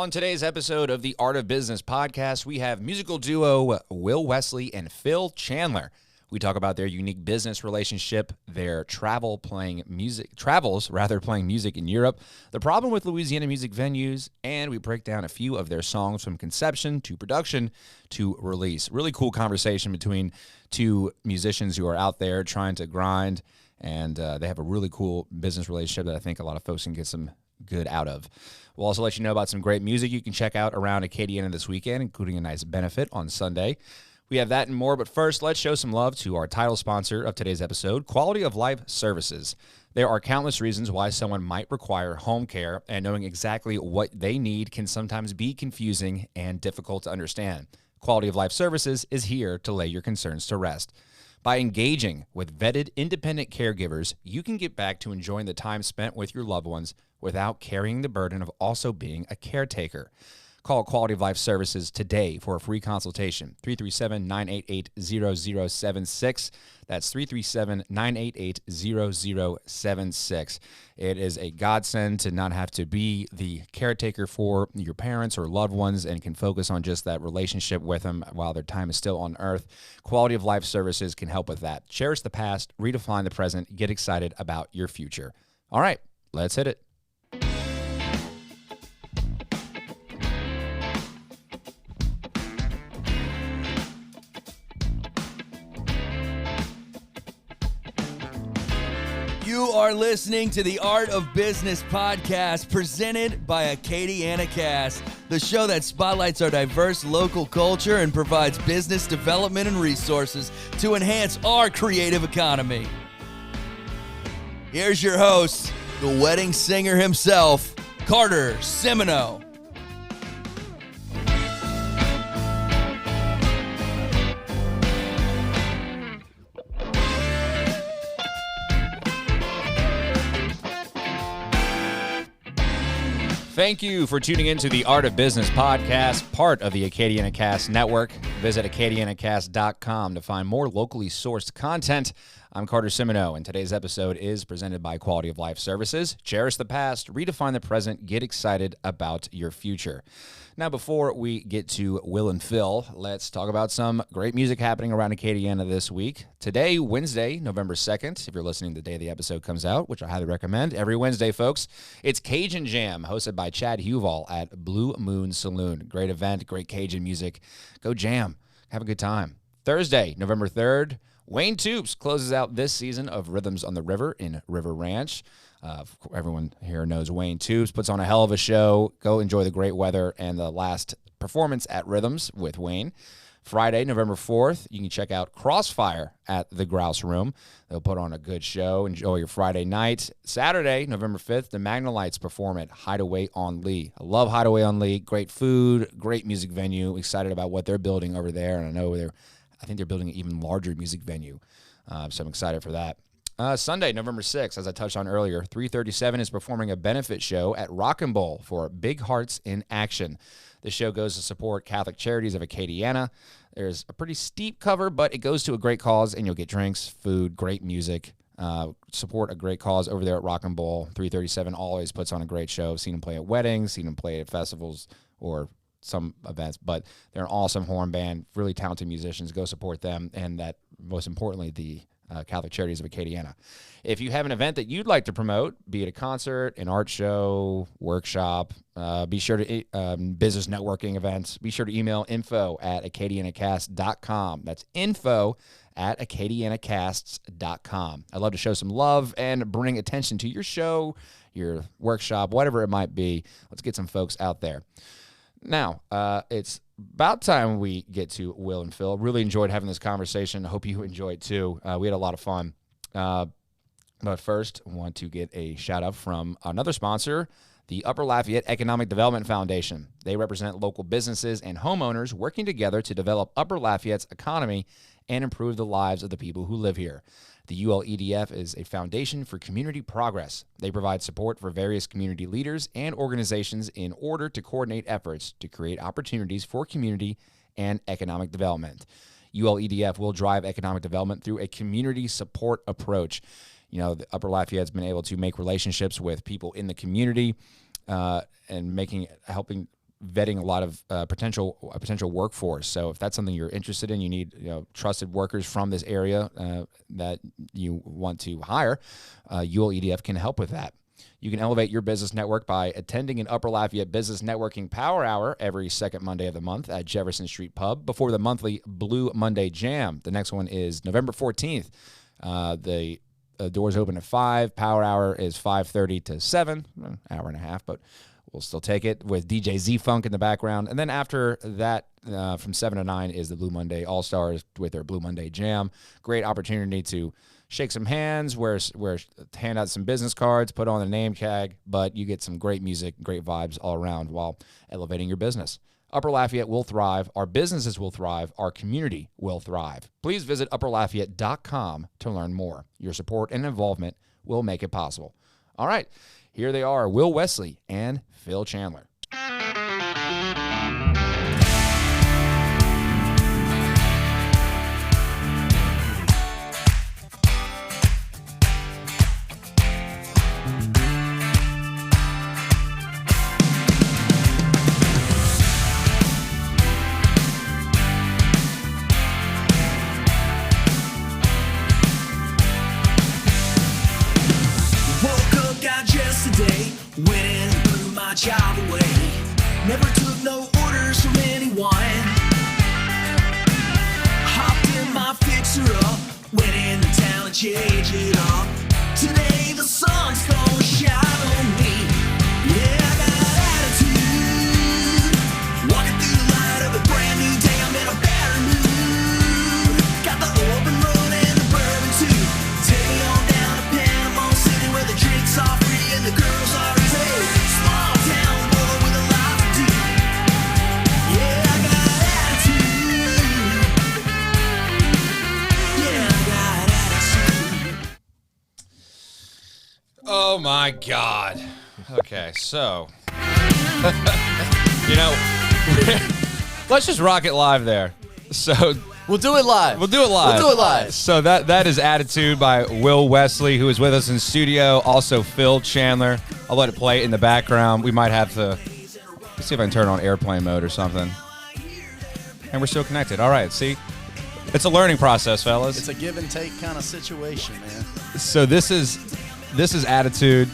On today's episode of the Art of Business podcast, we have musical duo Will Wesley and Phil Chandler. We talk about their unique business relationship, their travels playing music in Europe, the problem with Louisiana music venues, and we break down a few of their songs from conception to production to release. Really cool conversation between two musicians who are out there trying to grind, and they have a really cool business relationship that I think a lot of folks can get some good out of. We'll also let you know about some great music you can check out around Acadiana this weekend, including a nice benefit on Sunday. We have that and more, but first, let's show some love to our title sponsor of today's episode, Quality of Life Services. There are countless reasons why someone might require home care, and knowing exactly what they need can sometimes be confusing and difficult to understand. Quality of Life Services is here to lay your concerns to rest. By engaging with vetted independent caregivers, you can get back to enjoying the time spent with your loved ones without carrying the burden of also being a caretaker. Call Quality of Life Services today for a free consultation, 337-988-0076. That's 337-988-0076. It is a godsend to not have to be the caretaker for your parents or loved ones and can focus on just that relationship with them while their time is still on earth. Quality of Life Services can help with that. Cherish the past, redefine the present, get excited about your future. All right, let's hit it. You are listening to the Art of Business podcast presented by Acadiana Cast, the show that spotlights our diverse local culture and provides business development and resources to enhance our creative economy. Here's your host, the wedding singer himself, Carter Simoneaux. Thank you for tuning into the Art of Business podcast, part of the Acadiana Cast Network. Visit acadianacast.com to find more locally sourced content. I'm Carter Simoneaux, and today's episode is presented by Quality of Life Services. Cherish the past, redefine the present, get excited about your future. Now, before we get to Will and Phil, let's talk about some great music happening around Acadiana this week. Today, Wednesday, November 2nd, if you're listening the day the episode comes out, which I highly recommend, every Wednesday, folks, it's Cajun Jam, hosted by Chad Huval at Blue Moon Saloon. Great event, great Cajun music. Go jam. Have a good time. Thursday, November 3rd, Wayne Toops closes out this season of Rhythms on the River in River Ranch. Everyone here knows Wayne Toops puts on a hell of a show. Go enjoy the great weather and the last performance at Rhythms with Wayne. Friday, November 4th, you can check out Crossfire at the Grouse Room. They'll put on a good show. Enjoy your Friday night. Saturday, November 5th, the Magnolites perform at Hideaway on Lee. I love Hideaway on Lee. Great food, great music venue. Excited about what they're building over there, and I think they're building an even larger music venue, so I'm excited for that. Sunday, November 6th, as I touched on earlier, 337 is performing a benefit show at Rock and Bowl for Big Hearts in Action. The show goes to support Catholic Charities of Acadiana. There's a pretty steep cover, but it goes to a great cause, and you'll get drinks, food, great music. Support a great cause over there at Rock and Bowl. 337 always puts on a great show. Seen them play at weddings, seen them play at festivals or some events, but they're an awesome horn band, really talented musicians. Go support them, and that, most importantly, the Catholic Charities of Acadiana. If you have an event that you'd like to promote, be it a concert, an art show, workshop, be sure to business networking events, be sure to email info@acadianacast.com. That's info@acadianacasts.com. I'd love to show some love and bring attention to your show, your workshop, whatever it might be. Let's get some folks out there. Now, it's about time we get to Will and Phil. Really enjoyed having this conversation. I hope you enjoyed too. We had a lot of fun. But first, I want to get a shout out from another sponsor, the Upper Lafayette Economic Development Foundation. They represent local businesses and homeowners working together to develop Upper Lafayette's economy and improve the lives of the people who live here. The ULEDF is a foundation for community progress. They provide support for various community leaders and organizations in order to coordinate efforts to create opportunities for community and economic development. ULEDF will drive economic development through a community support approach. You know, the Upper Lafayette's been able to make relationships with people in the community and helping vetting a lot of potential workforce. So if that's something you're interested in, you need trusted workers from this area that you want to hire, ULEDF can help with that. You can elevate your business network by attending an Upper Lafayette Business Networking Power Hour every second Monday of the month at Jefferson Street Pub before the monthly Blue Monday Jam. The next one is November 14th. The doors open at 5. Power Hour is 5:30 to 7, an hour and a half, but we'll still take it with DJ Z-Funk in the background. And then after that, from 7 to 9 is the Blue Monday All-Stars with their Blue Monday Jam. Great opportunity to shake some hands, hand out some business cards, put on a name tag, but you get some great music, great vibes all around while elevating your business. Upper Lafayette will thrive. Our businesses will thrive. Our community will thrive. Please visit upperlafayette.com to learn more. Your support and involvement will make it possible. All right, here they are, Will Wesley and Phil Chandler. Job away, never took no orders from anyone. Hopped in my fixer-up, went into town and changed it up. Today the sun's gonna shine on me. Yeah, I got attitude. Walking through the light of a brand new day, I'm in a better mood. Got the open road and the bourbon too. Take me on down to Panama City where the drinks are free and the girls are easy. Oh my God. Okay, so let's just rock it live there. So we'll do it live. So that is Attitude by Will Wesley, who is with us in studio. Also Phil Chandler. I'll let it play in the background. We might have to let's see if I can turn on airplane mode or something. And we're still connected. All right, see? It's a learning process, fellas. It's a give and take kind of situation, man. So this is Attitude,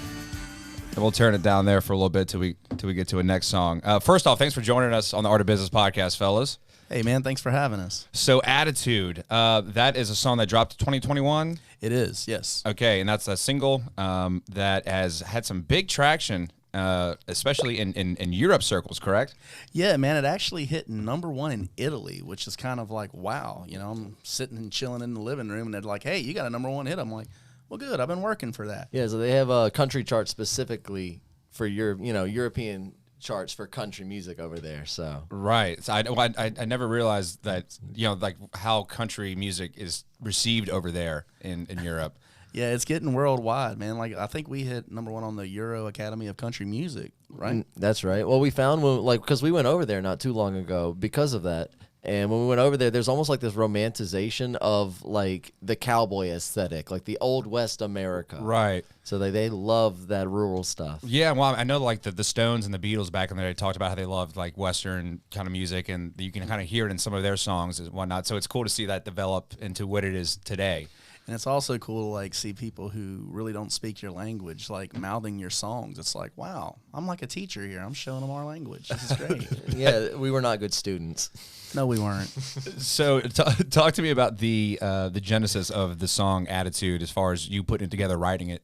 and we'll turn it down there for a little bit till we get to a next song. First off, thanks for joining us on the Art of Business podcast, fellas. Hey, man, thanks for having us. So Attitude, that is a song that dropped 2021? It is, yes. Okay, and that's a single that has had some big traction, especially in Europe circles, correct? Yeah, man, it actually hit #1 in Italy, which is kind of like, wow. I'm sitting and chilling in the living room, and they're like, hey, you got a #1 hit. I'm like, well, good. I've been working for that. Yeah, so they have a country chart specifically for European charts for country music over there. So right. So I never realized that like how country music is received over there in Europe. Yeah, it's getting worldwide, man. Like I think we hit #1 on the Euro Academy of Country Music, right? That's right. Well, we found because we went over there not too long ago because of that. And when we went over there, there's almost like this romanticization of like the cowboy aesthetic, like the old West America. Right. So they love that rural stuff. Yeah, well, I know like the Stones and the Beatles back in the day talked about how they loved like Western kind of music, and you can kind of hear it in some of their songs and whatnot. So it's cool to see that develop into what it is today. And it's also cool to like see people who really don't speak your language like mouthing your songs. It's like, wow, I'm like a teacher here. I'm showing them our language. This is great. Yeah, we were not good students. No, we weren't. So talk to me about the genesis of the song Attitude as far as you putting it together, writing it.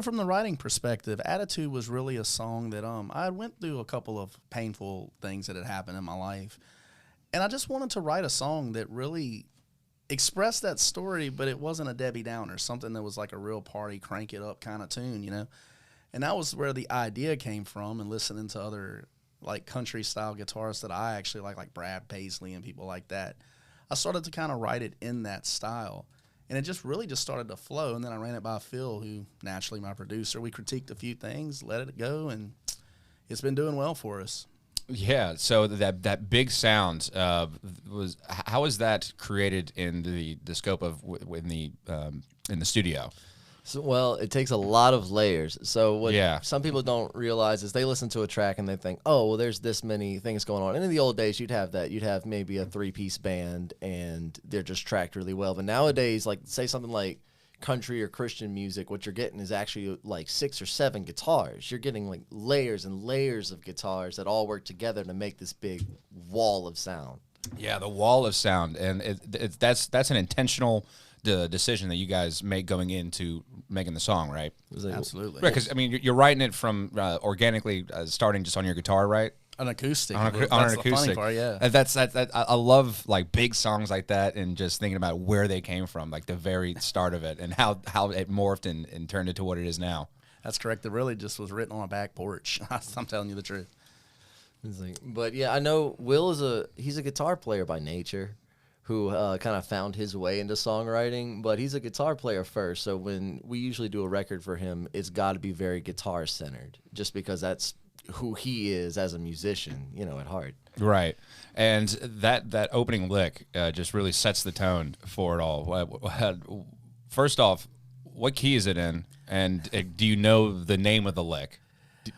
From the writing perspective, Attitude was really a song that I went through a couple of painful things that had happened in my life. And I just wanted to write a song that really expressed that story, but it wasn't a Debbie Downer, something that was like a real party, crank it up kind of tune, And that was where the idea came from, and listening to other like country style guitarists that I actually like Brad Paisley and people like that. I started to kind of write it in that style. And it just really just started to flow. And then I ran it by Phil, who naturally my producer. We critiqued a few things, let it go, and it's been doing well for us. Yeah. So that big sound how was that created in the scope of in the studio? So, well, it takes a lot of layers. So what Yeah. some people don't realize is they listen to a track and they think, oh, well, there's this many things going on. And in the old days, you'd have that. You'd have maybe a 3-piece band and they're just tracked really well. But nowadays, like say something like country or Christian music, what you're getting is actually like 6 or 7 guitars. You're getting like layers and layers of guitars that all work together to make this big wall of sound. Yeah, the wall of sound, and that's an intentional decision that you guys make going into making the song, right? Absolutely. Right, because I mean, you're writing it from organically starting just on your guitar, right? An acoustic. On That's an the acoustic. funny part, yeah. And I love like big songs like that, and just thinking about where they came from, like the very start of it, and how it morphed and turned into what it is now. That's correct. It really just was written on a back porch. I'm telling you the truth. But yeah, I know Will he's a guitar player by nature, who kind of found his way into songwriting, but he's a guitar player first. So when we usually do a record for him, it's got to be very guitar centered, just because that's who he is as a musician, at heart. Right, and that opening lick just really sets the tone for it all. First off, what key is it in, and do you know the name of the lick?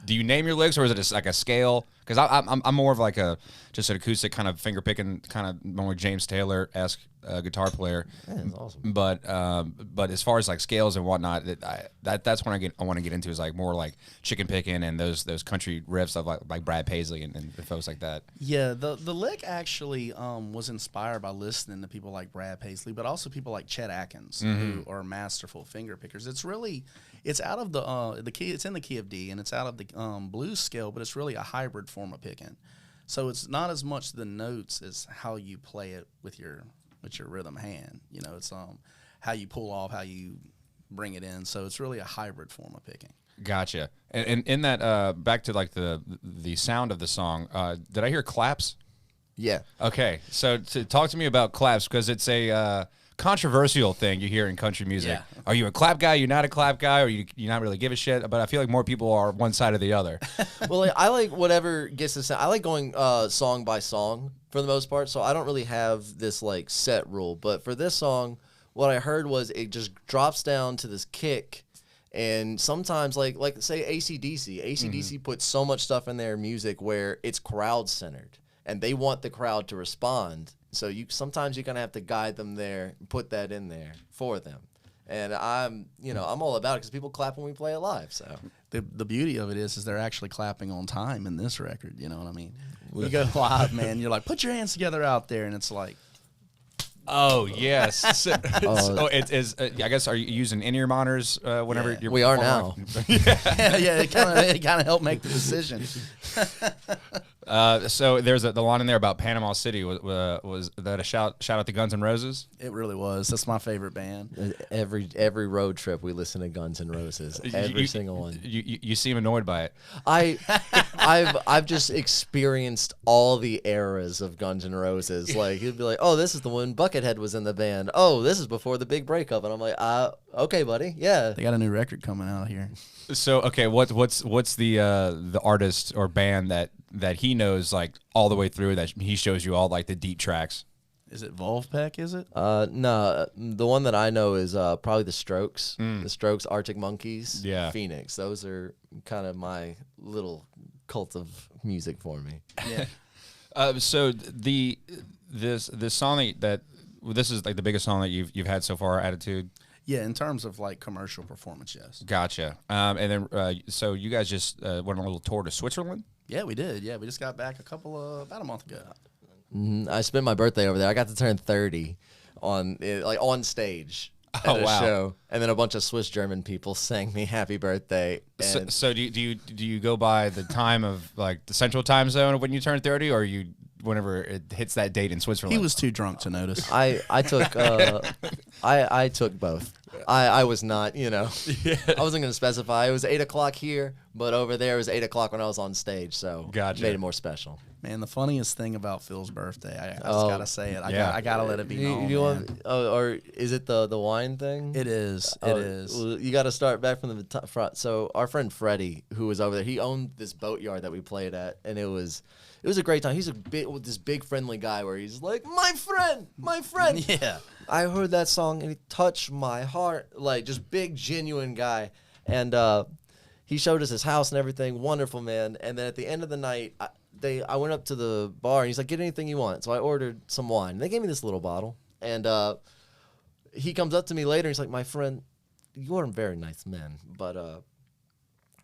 Do you name your licks, or is it just like a scale? Because I'm more of like just an acoustic kind of finger picking, kind of more James Taylor-esque guitar player. Yeah, that's awesome. But as far as like scales and whatnot, that's when I want to get into is like more like chicken picking and those country riffs of like Brad Paisley and folks like that. Yeah, the lick actually was inspired by listening to people like Brad Paisley, but also people like Chet Atkins, who are masterful finger pickers. It's out of the key. It's in the key of D, and it's out of the blues scale, but it's really a hybrid form of picking. So it's not as much the notes as how you play it with your rhythm hand. It's how you pull off, how you bring it in. So it's really a hybrid form of picking. Gotcha. And in that, back to like the sound of the song, did I hear claps? Yeah. Okay, so talk to me about claps, because it's a controversial thing you hear in country music. Yeah. Are you a clap guy? You're not a clap guy, or you not really give a shit? But I feel like more people are one side or the other. Well, I like whatever gets the sound. I like going song by song for the most part, so I don't really have this like set rule. But for this song, what I heard was it just drops down to this kick, and sometimes like say AC/DC puts so much stuff in their music where it's crowd centered, and they want the crowd to respond. So sometimes you're gonna have to guide them there, and put that in there for them. And I'm all about it because people clap when we play it live. So The beauty of it is they're actually clapping on time in this record. You know what I mean? You go live, man. You're like, put your hands together out there, and it's like, Oh yes. So it is. I guess, are you using in-ear monitors whenever you're? We are now. yeah. It kind of helped make the decision. So there's the line in there about Panama City. Was that a shout out to Guns N' Roses? It really was. That's my favorite band. Every road trip we listen to Guns N' Roses. Every single one. You seem annoyed by it. I've just experienced all the eras of Guns N' Roses. Like he'd be like, "Oh, this is the one Buckethead was in the band. Oh, this is before the big breakup." And I'm like, okay, buddy, yeah." They got a new record coming out here. So okay, what's the artist or band that he knows like all the way through, that he shows you all like the deep tracks? Is it Wolfpack? Is it? No, the one that I know is probably the Strokes. The Strokes, Arctic Monkeys, Yeah. Phoenix. Those are kind of my little cult of music for me. Yeah. So this song this is like the biggest song that you've had so far, Attitude. Yeah, in terms of like commercial performance, yes. Gotcha. And then so you guys just went on a little tour to Switzerland. Yeah, we did. Yeah, we just got back about a month ago. I spent my birthday over there. I got to turn 30 on stage at a show, and then a bunch of Swiss German people sang me happy birthday. So do you go by the time of like the Central Time Zone when you turn 30, or you whenever it hits that date in Switzerland? He was too drunk to notice. I took I took both. I was not, I wasn't going to specify. It was 8 o'clock here, But over there it was 8 o'clock when I was on stage, so Gotcha. made it more special. Man, the funniest thing about Phil's birthday, I just gotta say it. I gotta let it be known. Or is it the wine thing? It is. It is. Well, you got to start back from the front. So our friend Freddie, who was over there, he owned this boatyard that we played at, and it was a great time. He's this big friendly guy where he's like, my friend. Yeah. I heard that song and it touched my heart. Like, just big, genuine guy. And he showed us his house and everything. Wonderful, man. And then at the end of the night, I went up to the bar and he's like, get anything you want. So I ordered some wine. They gave me this little bottle. And he comes up to me later and he's like, my friend, you are a very nice man, but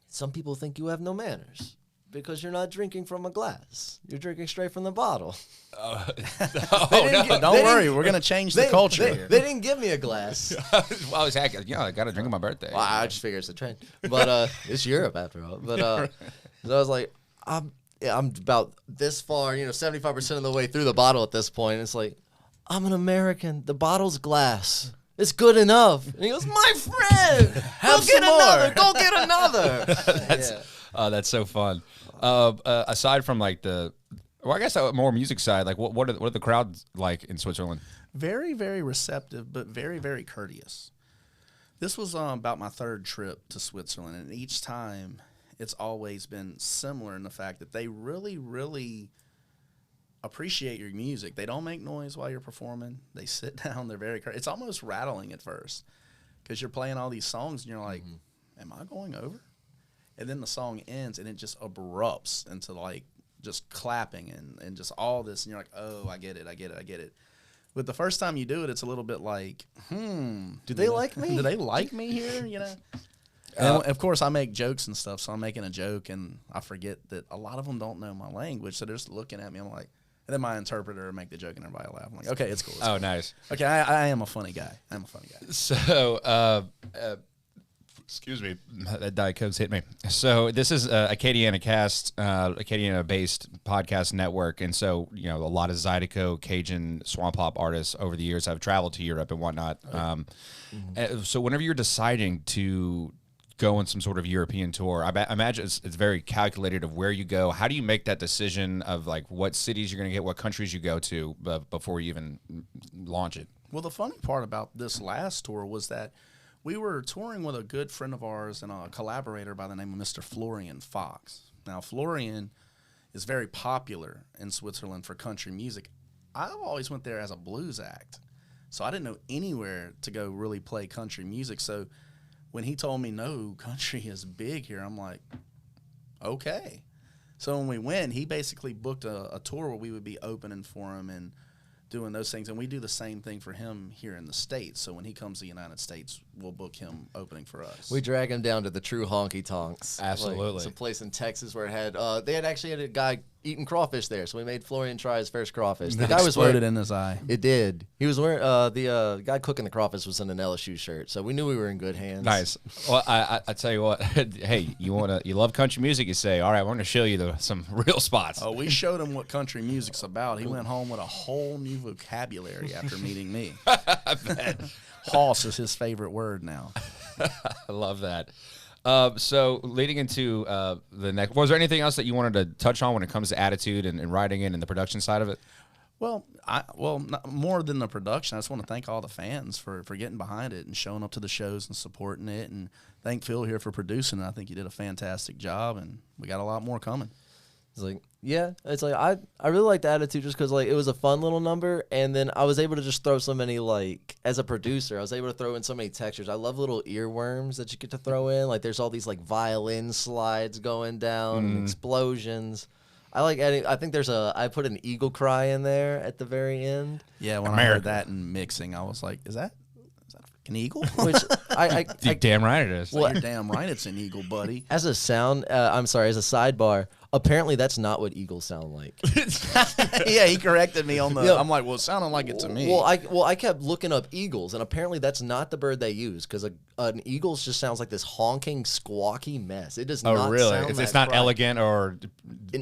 some people think you have no manners because you're not drinking from a glass. You're drinking straight from the bottle. Don't worry, we're gonna change the culture here. They didn't give me a glass. Well, I was happy. I got to drink on my birthday. Well, I just figure it's a trend. But it's Europe after all. But so I was like, I'm about this far, 75% of the way through the bottle at this point. It's like, I'm an American. The bottle's glass. It's good enough. And he goes, my friend, go get another. Go get another. That's so fun. Aside from like I guess more music side, like what are the crowds like in Switzerland? Very, very receptive, but very, very courteous. This was about my third trip to Switzerland, and each time it's always been similar in the fact that they really, really appreciate your music. They don't make noise while you're performing. They sit down. They're very it's almost rattling at first because you're playing all these songs and you're like, am I going over? And then the song ends and it just erupts into like just clapping and just all this. And you're like, oh, I get it. But the first time you do it, it's a little bit like, do they like me? Do they like me here? And of course, I make jokes and stuff, so I'm making a joke, and I forget that a lot of them don't know my language, so they're just looking at me. I'm like, and then my interpreter will make the joke, and everybody laugh. I'm like, okay, it's cool. Oh, nice. Okay, I am a funny guy. So, excuse me, that Diet Coke's hit me. So this is Acadiana Cast, Acadiana-based podcast network, and so a lot of Zydeco, Cajun, swamp pop artists over the years have traveled to Europe and whatnot. So whenever you're deciding to go on some sort of European tour, I imagine it's very calculated of where you go. How do you make that decision of like what cities you're going to get, what countries you go to before you even launch it? Well, the funny part about this last tour was that we were touring with a good friend of ours and a collaborator by the name of Mr. Florian Fox. Now, Florian is very popular in Switzerland for country music. I always went there as a blues act, so I didn't know anywhere to go really play country music. So when he told me, no, country is big here, I'm like, okay. So when we went, he basically booked a tour where we would be opening for him and doing those things. And we do the same thing for him here in the States. So when he comes to the United States, we'll book him opening for us. We drag him down to the true honky tonks. Absolutely. Like, it's a place in Texas where it had, they had actually had a guy eating crawfish there. So we made Florian try his first crawfish. The guy was exploded in his eye. It did. He was wearing, the guy cooking the crawfish was in an LSU shirt. So we knew we were in good hands. Nice. Well, I tell you what, hey, you love country music, you say, all right, we're going to show you some real spots. Oh, we showed him what country music's about. He went home with a whole new vocabulary after meeting me. I bet. Hoss is his favorite word now. I love that. So leading into the next, was there anything else that you wanted to touch on when it comes to attitude and writing in and the production side of it? Well, more than the production, I just want to thank all the fans for getting behind it and showing up to the shows and supporting it, and thank Phil here for producing it. I think you did a fantastic job, and we got a lot more coming. It's like, yeah, it's like I really liked the attitude just because like it was a fun little number, and then I was able to just throw so many, like, as a producer, I was able to throw in so many textures. I love little earworms that you get to throw in. Like there's all these like violin slides going down and explosions. I like adding. I think I put an eagle cry in there at the very end. Yeah, when I heard that in mixing, I was like, is that an eagle? Which You're damn right it is. Well, you're damn right it's an eagle, buddy. As a sidebar, Apparently, that's not what eagles sound like. Yeah, he corrected me on the. Yeah. I'm like, well, it sounded like it to me. Well, I kept looking up eagles, and apparently that's not the bird they use because an eagle just sounds like this honking, squawky mess. It does Oh, not really? sound It's that not bright. elegant or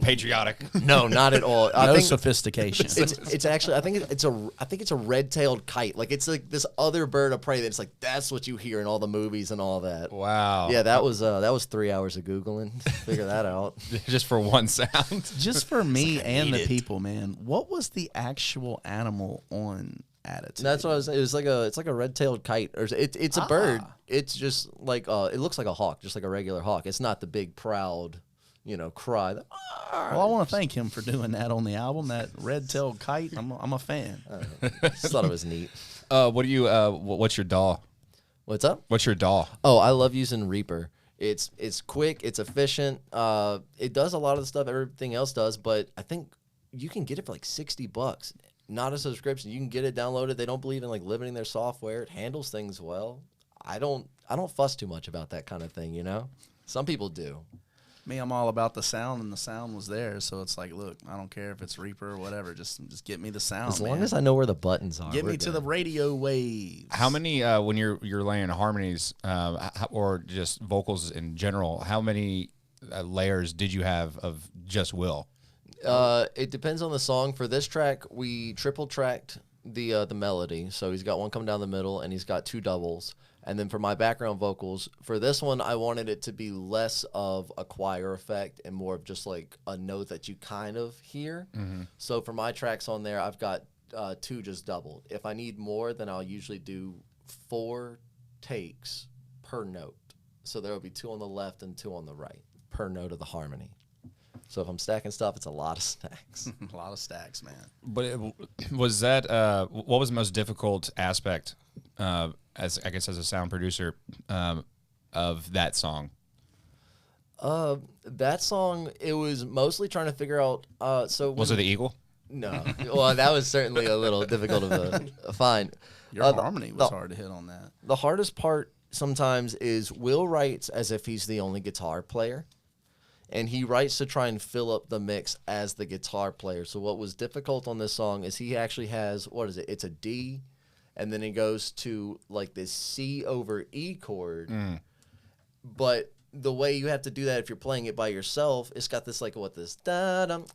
patriotic. No, not at all. I no think sophistication. it's actually I think it's a red-tailed kite. Like it's like this other bird of prey that's like that's what you hear in all the movies and all that. Wow. Yeah, that was 3 hours of Googling to figure that out. Just for one sound. Just for me and the people, man. What was the actual animal on Attitude? That's what I was. It's like a red-tailed kite, or it's a bird. It's just like it looks like a hawk, just like a regular hawk. It's not the big proud, cry. Well, I want to thank him for doing that on the album. That red-tailed kite. I'm a fan. Just thought it was neat. What's your DAW? What's up? What's your DAW? Oh, I love using Reaper. It's quick, it's efficient. It does a lot of the stuff everything else does, but I think you can get it for like $60. Not a subscription. You can get it downloaded. They don't believe in like limiting their software. It handles things well. I don't fuss too much about that kind of thing, Some people do. Me, I'm all about the sound, and the sound was there. So it's like, look, I don't care if it's Reaper or whatever. Just get me the sound. As long as I know where the buttons are. Get we're me to good. the radio waves. How many when you're laying harmonies or just vocals in general? How many layers did you have of just Will? It depends on the song. For this track, we triple tracked the melody. So he's got one coming down the middle, and he's got two doubles. And then for my background vocals, for this one, I wanted it to be less of a choir effect and more of just like a note that you kind of hear. Mm-hmm. So for my tracks on there, I've got two just doubled. If I need more, then I'll usually do 4 takes per note. So there will be 2 on the left and 2 on the right per note of the harmony. So if I'm stacking stuff, it's a lot of stacks. A lot of stacks, man. But was that what was the most difficult aspect as a sound producer of that song? That song, it was mostly trying to figure out. Was it the Eagle? No. Well, that was certainly a little difficult of a find. Your harmony was hard to hit on that. The hardest part sometimes is Will writes as if he's the only guitar player. And he writes to try and fill up the mix as the guitar player. So what was difficult on this song is he actually has, what is it? It's a D, and then it goes to like this C over E chord. But the way you have to do that if you're playing it by yourself, it's got this this da-dum,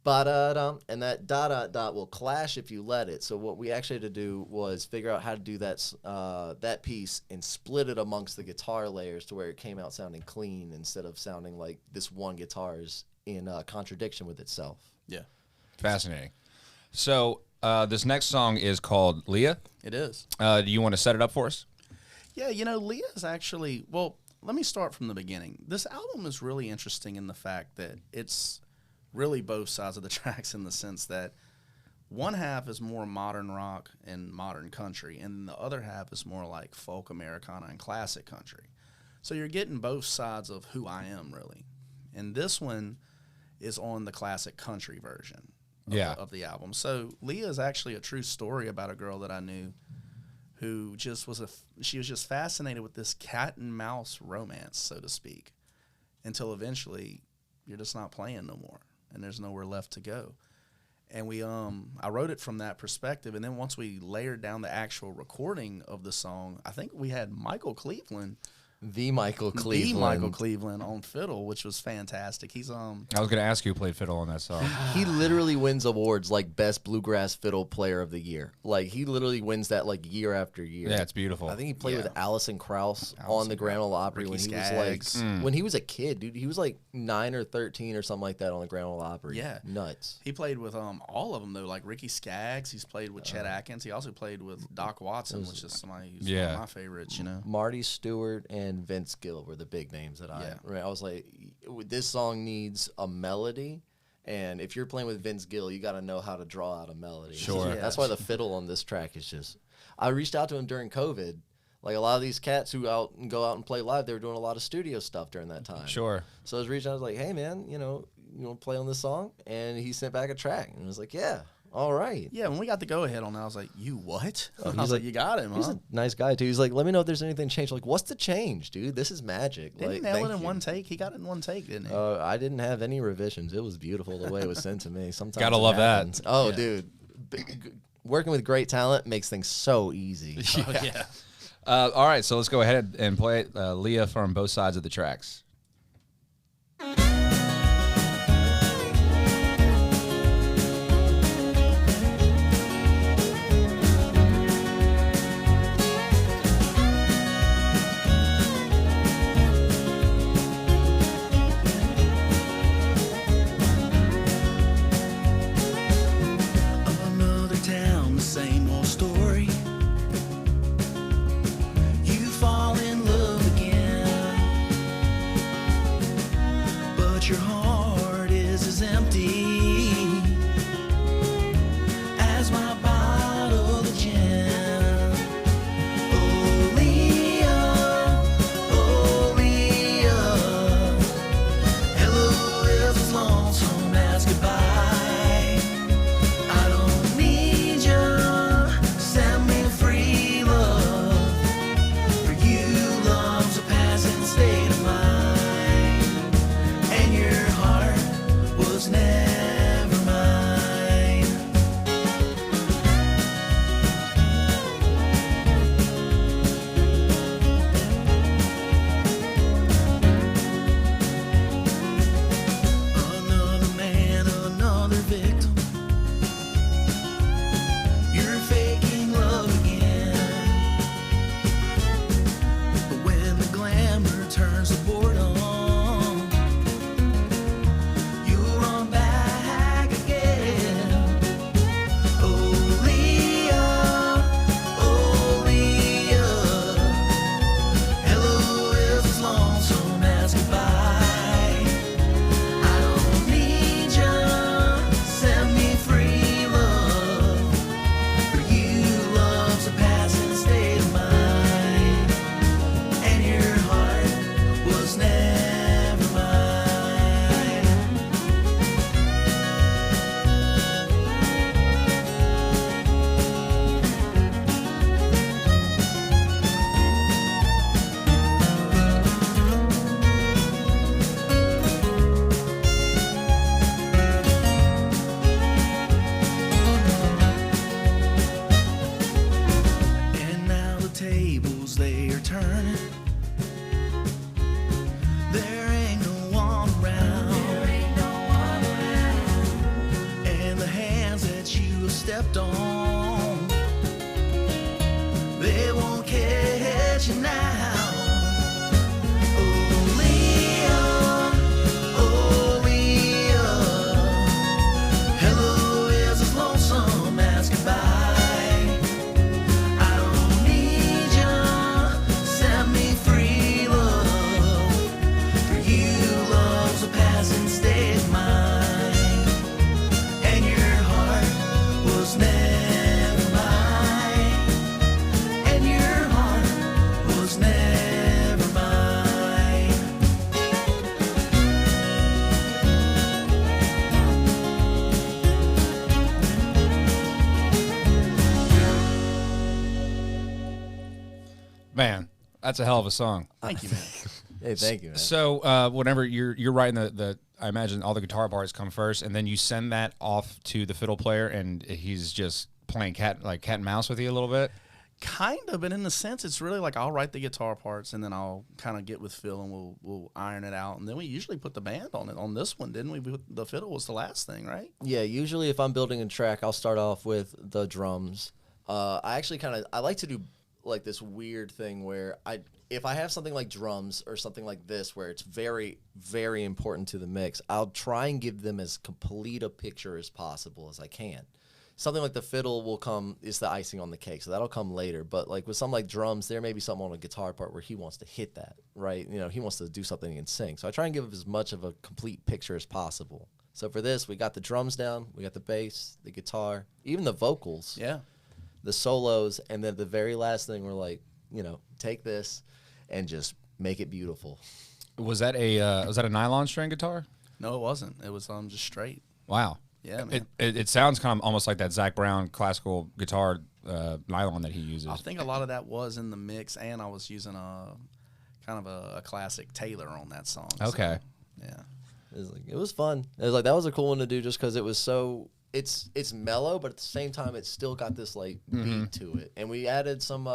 ba-da-dum, and that dot will clash if you let it. So what we actually had to do was figure out how to do that piece and split it amongst the guitar layers to where it came out sounding clean instead of sounding like this one guitar is in contradiction with itself. Yeah. Fascinating. So this next song is called Leah. It is. Do you want to set it up for us? Yeah, Leah is actually, well, let me start from the beginning. This album is really interesting in the fact that it's really both sides of the tracks in the sense that one half is more modern rock and modern country, and the other half is more like folk Americana and classic country. So you're getting both sides of who I am, really. And this one is on the classic country version of the album. So Leah is actually a true story about a girl that I knew who just she was just fascinated with this cat and mouse romance, so to speak, until eventually you're just not playing no more. And there's nowhere left to go. And I wrote it from that perspective. And then once we layered down the actual recording of the song, I think we had The Michael Cleveland on fiddle, which was fantastic. He's I was going to ask you who played fiddle on that song. He literally wins awards like best bluegrass fiddle player of the year. Like he literally wins that like year after year. Yeah, it's beautiful. I think he played with Alison Krauss on the Grand Ole Opry when he was like when he was a kid, dude. He was like 9 or 13 or something like that on the Grand Ole Opry. Yeah, nuts. He played with all of them though, like Ricky Skaggs. He's played with Chet Atkins. He also played with Doc Watson, which is somebody who's one of my favorites. Marty Stewart and Vince Gill were the big names that I was like, this song needs a melody, and if you're playing with Vince Gill, you got to know how to draw out a melody. Sure. So that's why the fiddle on this track is just. I reached out to him during COVID. Like a lot of these cats who go out and play live, they were doing a lot of studio stuff during that time. Sure. So I was reaching out, I was like, hey man, you want to play on this song? And he sent back a track, and I was like, yeah. all right. Yeah, when we got the go-ahead on that, I was like, you what? I he's was like, like, you got him, He's huh? a nice guy, too. He's like, let me know if there's anything changed. Like, what's the change, dude? This is magic. Didn't he Like, nail thank it in you. one take? He got it in one take, didn't he? I didn't have any revisions. It was beautiful the way it was sent to me. Sometimes Gotta it love that. happens. Oh, Yeah. dude. Working with great talent makes things so easy. Yeah. All right, so let's go ahead and play it. Leah from both sides of the tracks. Another town, the same old story. You fall in love again, but your heart is as empty as my bottle of gin. Oh, Leah, hello is as lonesome as goodbye. I don't need you, send me free love. For you, love's a passing state of mind, and your heart was never mine. Another man, another victim. You're faking love again. But when the glamour turns to boredom, you run back again. Oh, Leah, hello is as lonesome as goodbye. I don't need you, send me free love. For you, love's a passing state of mind, and your heart was never mine. And now the tables they are turning. There ain't no one around. And the hands that you have stepped on, they won't catch you now. Oh, Leah, hello is as lonesome as goodbye. I don't need you, send me free love. For you, love's a passing state of mind, and your heart was never mine, and your heart was never mine. Man, that's a hell of a song. Thank you, man. Hey, thank you, man. So whenever you're writing the I imagine all the guitar parts come first, and then you send that off to the fiddle player, and he's just playing cat and mouse with you a little bit. Kind of, but in the sense, it's really like I'll write the guitar parts, and then I'll kind of get with Phil, and we'll iron it out, and then we usually put the band on it. On this one, didn't we? The fiddle was the last thing, right? Yeah, usually if I'm building a track, I'll start off with the drums. I actually I like to do like this weird thing where if I have something like drums or something like this where it's very, very important to the mix, I'll try and give them as complete a picture as possible as I can. Something like the fiddle will come, is the icing on the cake, so that'll come later. But like with something like drums, there may be something on a guitar part where he wants to hit that, right? You know, he wants to do something he can sing. So I try and give as much of a complete picture as possible. So for this, we got the drums down, we got the bass, the guitar, even the vocals, Yeah. the solos, and then the very last thing we're like, you know, take this and just make it beautiful. Was that a nylon string guitar? No, it wasn't. It was just straight. Wow. Yeah, man. It sounds kind of almost like that Zach Brown classical guitar nylon that he uses. I think a lot of that was in the mix, and I was using a kind of a classic Taylor on that song. Okay. So, yeah. It was fun. It was like, that was a cool one to do just because it was so, it's mellow, but at the same time, it's still got this like beat to it. And we added some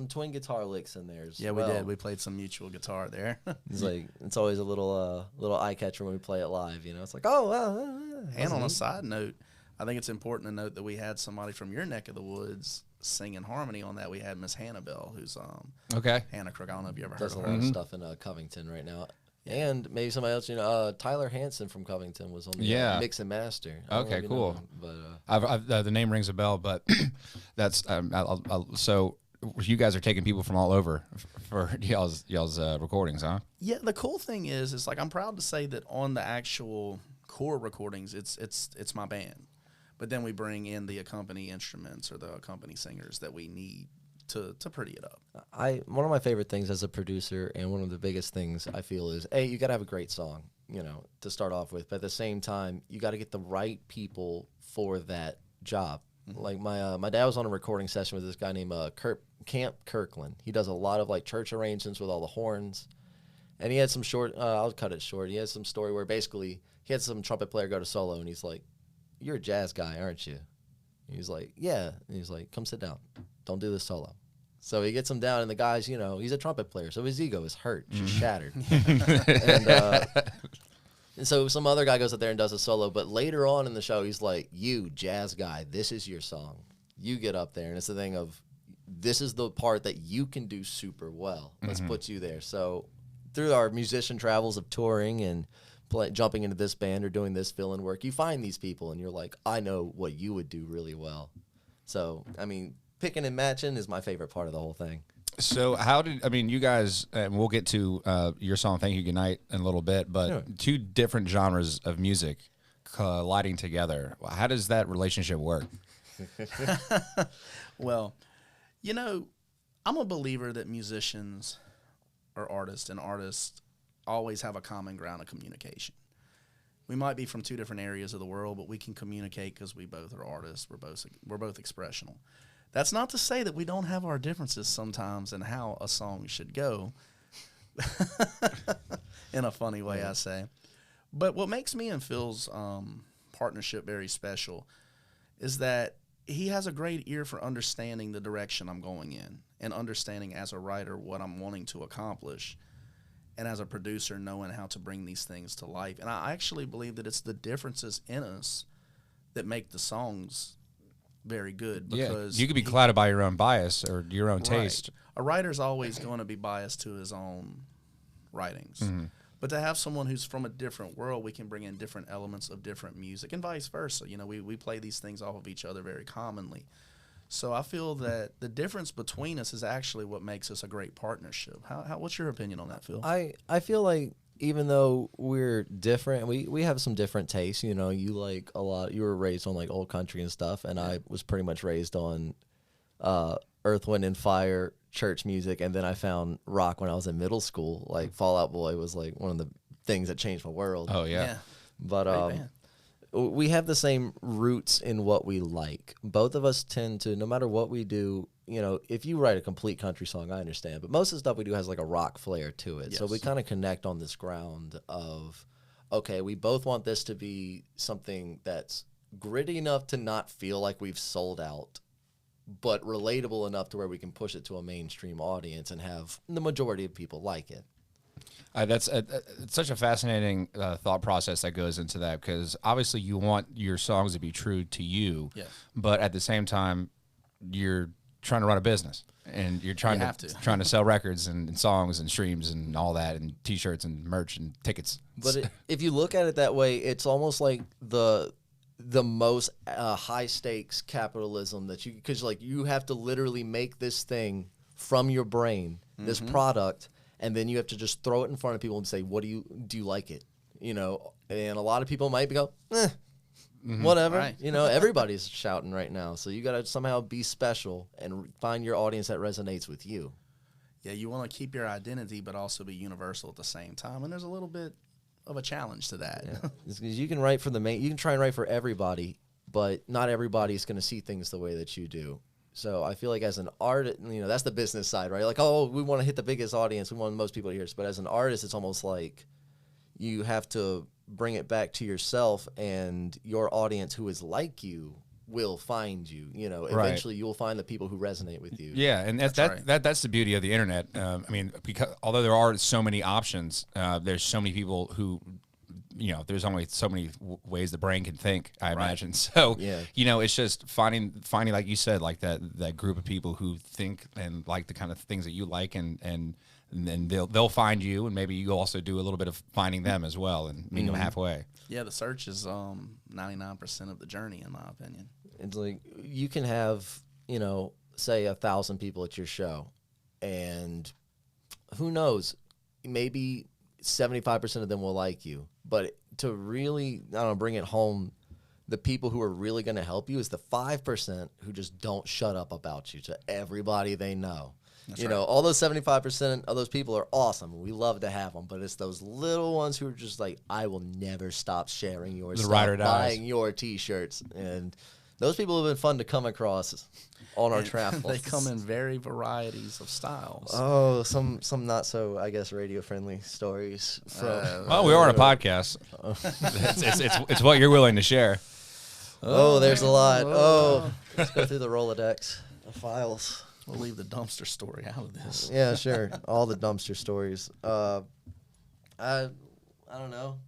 twin guitar licks in there as Yeah, well. we did. We played some mutual guitar there. It's like, it's always a little eye catcher when we play it live, you know? It's like, oh, well. And on a side note, I think it's important to note that we had somebody from your neck of the woods singing harmony on that. We had Miss Hannah Bell, who's Okay. Hannah Crook. I don't know if you ever heard Does of a her. lot of stuff in Covington right now. And maybe somebody else, you know, Tyler Hansen from Covington was on the mix and master. I don't know Okay, if you cool. know him, but I've the name rings a bell, but that's so you guys are taking people from all over for y'all's recordings, huh? Yeah, the cool thing is like I'm proud to say that on the actual core recordings, it's my band, but then we bring in the accompany instruments or the accompany singers that we need to pretty it up. One of my favorite things as a producer, and one of the biggest things I feel is, A, you got to have a great song, you know, to start off with. But at the same time, you got to get the right people for that job. Like my dad was on a recording session with this guy named Camp Kirkland. He does a lot of like church arrangements with all the horns. And he had some short, I'll cut it short. He had some story where basically he had some trumpet player go to solo, and he's like, "You're a jazz guy, aren't you?" And he's like, "Yeah." And he's like, "Come sit down. Don't do this solo." So he gets him down, and the guy's, you know, he's a trumpet player, so his ego is hurt, just shattered. And so some other guy goes up there and does a solo, but later on in the show, he's like, "You, jazz guy, this is your song. You get up there." And it's the thing of, this is the part that you can do super well. Let's put you there. So through our musician travels of touring and jumping into this band or doing this fill-in work, you find these people, and you're like, I know what you would do really well. So, I mean, picking and matching is my favorite part of the whole thing. So you guys, and we'll get to your song "Thank You Goodnight" in a little bit, but two different genres of music colliding together. How does that relationship work? Well, you know, I'm a believer that musicians are artists, and artists always have a common ground of communication. We might be from two different areas of the world, but we can communicate because we both are artists. We're both expressional. That's not to say that we don't have our differences sometimes in how a song should go. In a funny way, I say. But what makes me and Phil's partnership very special is that he has a great ear for understanding the direction I'm going in, and understanding as a writer what I'm wanting to accomplish, and as a producer knowing how to bring these things to life. And I actually believe that it's the differences in us that make the songs very good, because you could be clouded by your own bias or your own taste. A writer's always going to be biased to his own writings. But to have someone who's from a different world, we can bring in different elements of different music, and vice versa. You know, we play these things off of each other very commonly. So I feel that the difference between us is actually what makes us a great partnership. What's your opinion on that, Phil? I feel like even though we're different, we have some different tastes. You know, you were raised on like old country and stuff, and I was pretty much raised on Earth, Wind, and Fire church music, and then I found rock when I was in middle school. Like Fall Out Boy was like one of the things that changed my world. Oh yeah. But we have the same roots in what we like. Both of us tend to, no matter what we do, you know, if you write a complete country song, I understand, but most of the stuff we do has like a rock flair to it. Yes. So we kind of connect on this ground of, okay, we both want this to be something that's gritty enough to not feel like we've sold out, but relatable enough to where we can push it to a mainstream audience and have the majority of people like it. That's it's such a fascinating thought process that goes into that, because obviously you want your songs to be true to you, but at the same time, you're trying to run a business, and you're trying to sell records and songs and streams and all that, and T-shirts and merch and tickets. But if you look at it that way, it's almost like the most high stakes capitalism that you, because like you have to literally make this thing from your brain, this product. And then you have to just throw it in front of people and say, "What do you like it?" You know, and a lot of people might go, whatever. Right. You know, everybody's shouting right now, so you got to somehow be special and find your audience that resonates with you. Yeah, you want to keep your identity, but also be universal at the same time. And there's a little bit of a challenge to that. Yeah. It's 'cause you can write for you can try and write for everybody, but not everybody's going to see things the way that you do. So I feel like as an artist, that's the business side, right? Like, oh, we want to hit the biggest audience. We want most people to hear us. But as an artist, it's almost like you have to bring it back to yourself, and your audience who is like you will find you. Eventually you'll find the people who resonate with you. Yeah, and that's the beauty of the internet. I mean, because although there are so many options, there's so many people who, there's only so many ways the brain can think, I imagine. So, it's just finding, like you said, like that group of people who think and like the kind of things that you like, and then they'll find you, and maybe you also do a little bit of finding them as well, and meeting them halfway. Yeah, the search is 99% of the journey, in my opinion. It's like you can have, say 1,000 people at your show, and who knows, maybe 75% of them will like you. But to really, bring it home, the people who are really going to help you is the 5% who just don't shut up about you to everybody they know. That's right. All those 75% of those people are awesome. We love to have them, but it's those little ones who are just like, I will never stop sharing your stuff, buying your T-shirts. And those people have been fun to come across on our travels. They come in very varieties of styles. Oh, some not so, I guess, radio-friendly stories. Well, we are on a podcast. It's what you're willing to share. Oh, there's a lot. Oh, let's go through the Rolodex of files. We'll leave the dumpster story out of this. Yeah, sure. All the dumpster stories. I don't know.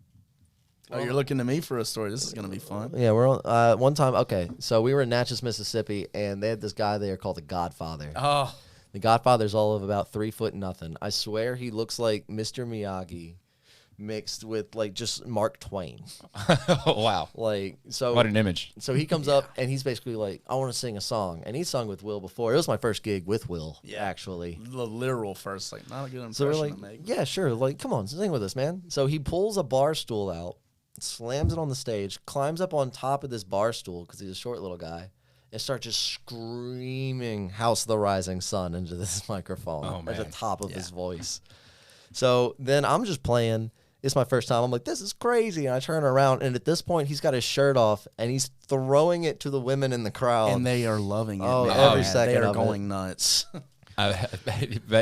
Oh, you're looking to me for a story. This is going to be fun. Yeah, we're on. One time, okay, so we were in Natchez, Mississippi, and they had this guy there called the Godfather. Oh. The Godfather's all of about 3 foot nothing. I swear he looks like Mr. Miyagi mixed with, like, just Mark Twain. Wow. Like, so. What an image. So he comes up, and he's basically like, I want to sing a song. And he sung with Will before. It was my first gig with Will, actually. The literal first, like, not a good impression so we're like, to make. Yeah, sure. Like, come on, sing with us, man. So he pulls a bar stool out, slams it on the stage, climbs up on top of this bar stool, because he's a short little guy, and starts just screaming House of the Rising Sun into this microphone at the top of his voice. So then I'm just playing. It's my first time. I'm like, this is crazy. And I turn around, and at this point, he's got his shirt off, and he's throwing it to the women in the crowd. And they are loving it. Oh, man. every second They are of going it. nuts.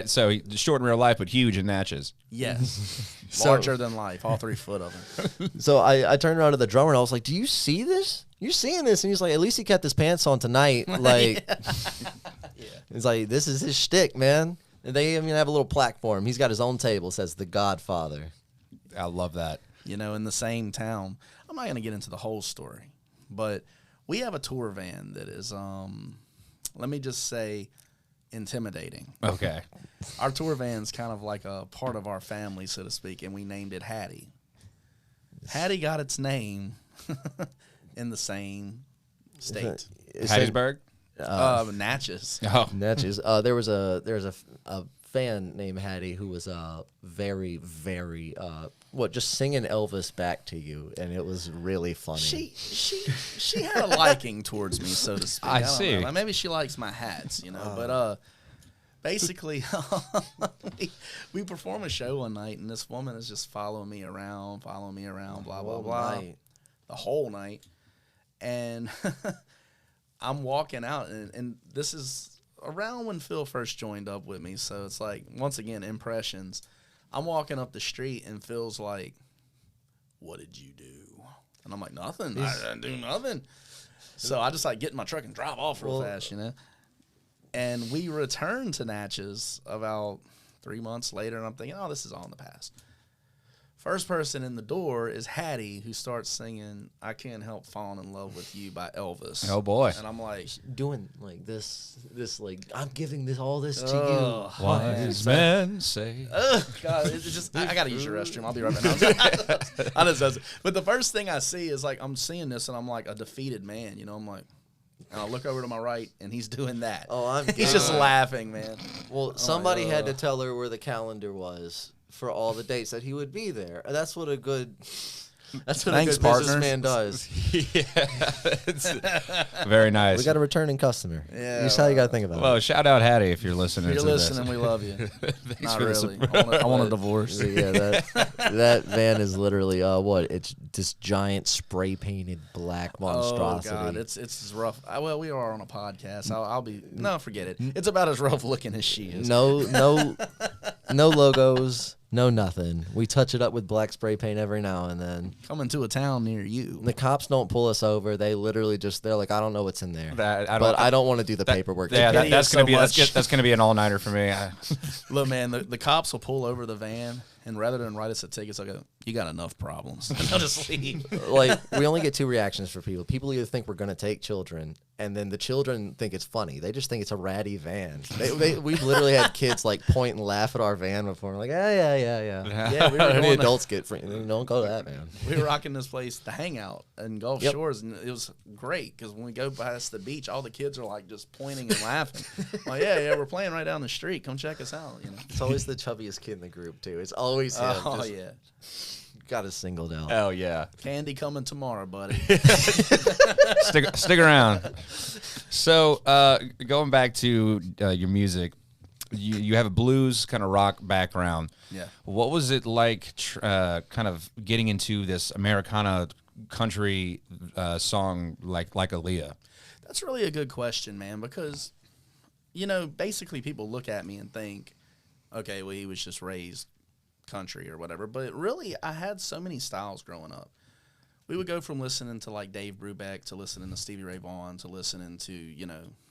So short in real life, but huge in Natchez. Yes. Larger than life, all 3 foot of him. So I turned around to the drummer, and I was like, do you see this? You're seeing this? And he's like, at least he kept his pants on tonight. Like, He's like, this is his shtick, man. And they even have a little plaque for him. He's got his own table. It says The Godfather. I love that. In the same town. I'm not going to get into the whole story, but we have a tour van that is, let me just say, intimidating. Okay. Our tour van's kind of like a part of our family, so to speak, and we named it Hattie. Hattie got its name in the same state. Hattiesburg? Natchez. Oh. Natchez. There was a fan named Hattie who was very, very just singing Elvis back to you, and it was really funny. She had a liking towards me, so to speak. I don't see. know. Like, maybe she likes my hats, but basically we perform a show one night, and this woman is just following me around, blah blah blah, the whole night, and I'm walking out, and this is around when Phil first joined up with me, so it's like, once again, impressions. I'm walking up the street, and Phil's like, what did you do? And I'm like, nothing. I didn't do nothing. So I just, like, get in my truck and drive off real fast, And we returned to Natchez about 3 months later, and I'm thinking, oh, this is all in the past. First person in the door is Hattie, who starts singing I Can't Help Falling in Love with You by Elvis. Oh, boy. And I'm like, doing like this like, I'm giving this to you. Wise men say. God, it's just, I got to use your restroom. I'll be right back. I just, but the first thing I see is, like, I'm seeing this, and I'm like a defeated man. I'm like, and I look over to my right, and he's doing that. Oh, he's just laughing, man. Well, somebody had to tell her where the calendar was for all the dates that he would be there. And that's what a good That's what Thanks, a good partner. businessman does. Very nice. We got a returning customer. Yeah, That's how you got to think about Well, it. shout out Hattie if you're listening. If you're to listening, this. we love you. Not for the really. support. I want a divorce. Yeah, that van is literally what? It's this giant spray painted black monstrosity. Oh God, it's rough. Well, we are on a podcast. I'll be forget it. It's about as rough looking as she is. No logos, no nothing. We touch it up with black spray paint every now and then. Coming to a town near you. The cops don't pull us over. They literally they're like, I don't know what's in there. I don't want to do the paperwork. Yeah, pity that's us gonna so be much. that's gonna be an all nighter for me. Look, man, the cops will pull over the van, and rather than write us a ticket, they'll go, "You got enough problems." And they'll just leave. Like, we only get two reactions for people. People either think we're going to take children, and then the children think it's funny. They just think it's a ratty van. We've literally had kids like point and laugh at our van before. We're like, yeah. Yeah, we were Any going to- adults get free. Don't go to that, man. We were rocking this place, the Hangout in Gulf Yep. Shores, and it was great because when we go past the beach, all the kids are like just pointing and laughing. Like, yeah, we're playing right down the street. Come check us out. You know. It's always the chubbiest kid in the group, too. It's always him. Oh Just yeah, got us singled out. Oh yeah. candy coming tomorrow, buddy. stick around. So going back to your music, you have a blues kind of rock background. Yeah. What was it like kind of getting into this Americana country song like Aaliyah? That's really a good question, man, because, basically people look at me and think, okay, well, he was just raised country or whatever. But really, I had so many styles growing up. We would go from listening to, like, Dave Brubeck to listening to Stevie Ray Vaughan to listening to,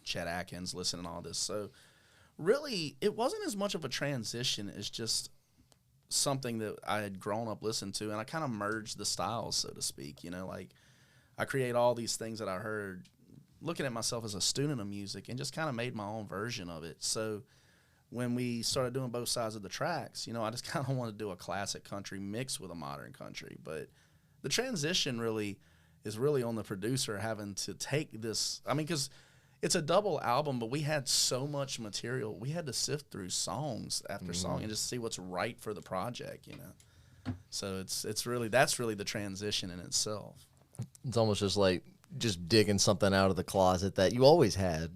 Chet Atkins, listening to all this. So really, it wasn't as much of a transition as just something that I had grown up listening to, and I kind of merged the styles, so to speak. Like, I create all these things that I heard looking at myself as a student of music and just kind of made my own version of it. So when we started doing both sides of the tracks, I just kind of wanted to do a classic country mixed with a modern country. But the transition really is really on the producer having to take this. I mean, because it's a double album, but we had so much material. We had to sift through songs after song and just see what's right for the project, So that's really the transition in itself. It's almost just like digging something out of the closet that you always had.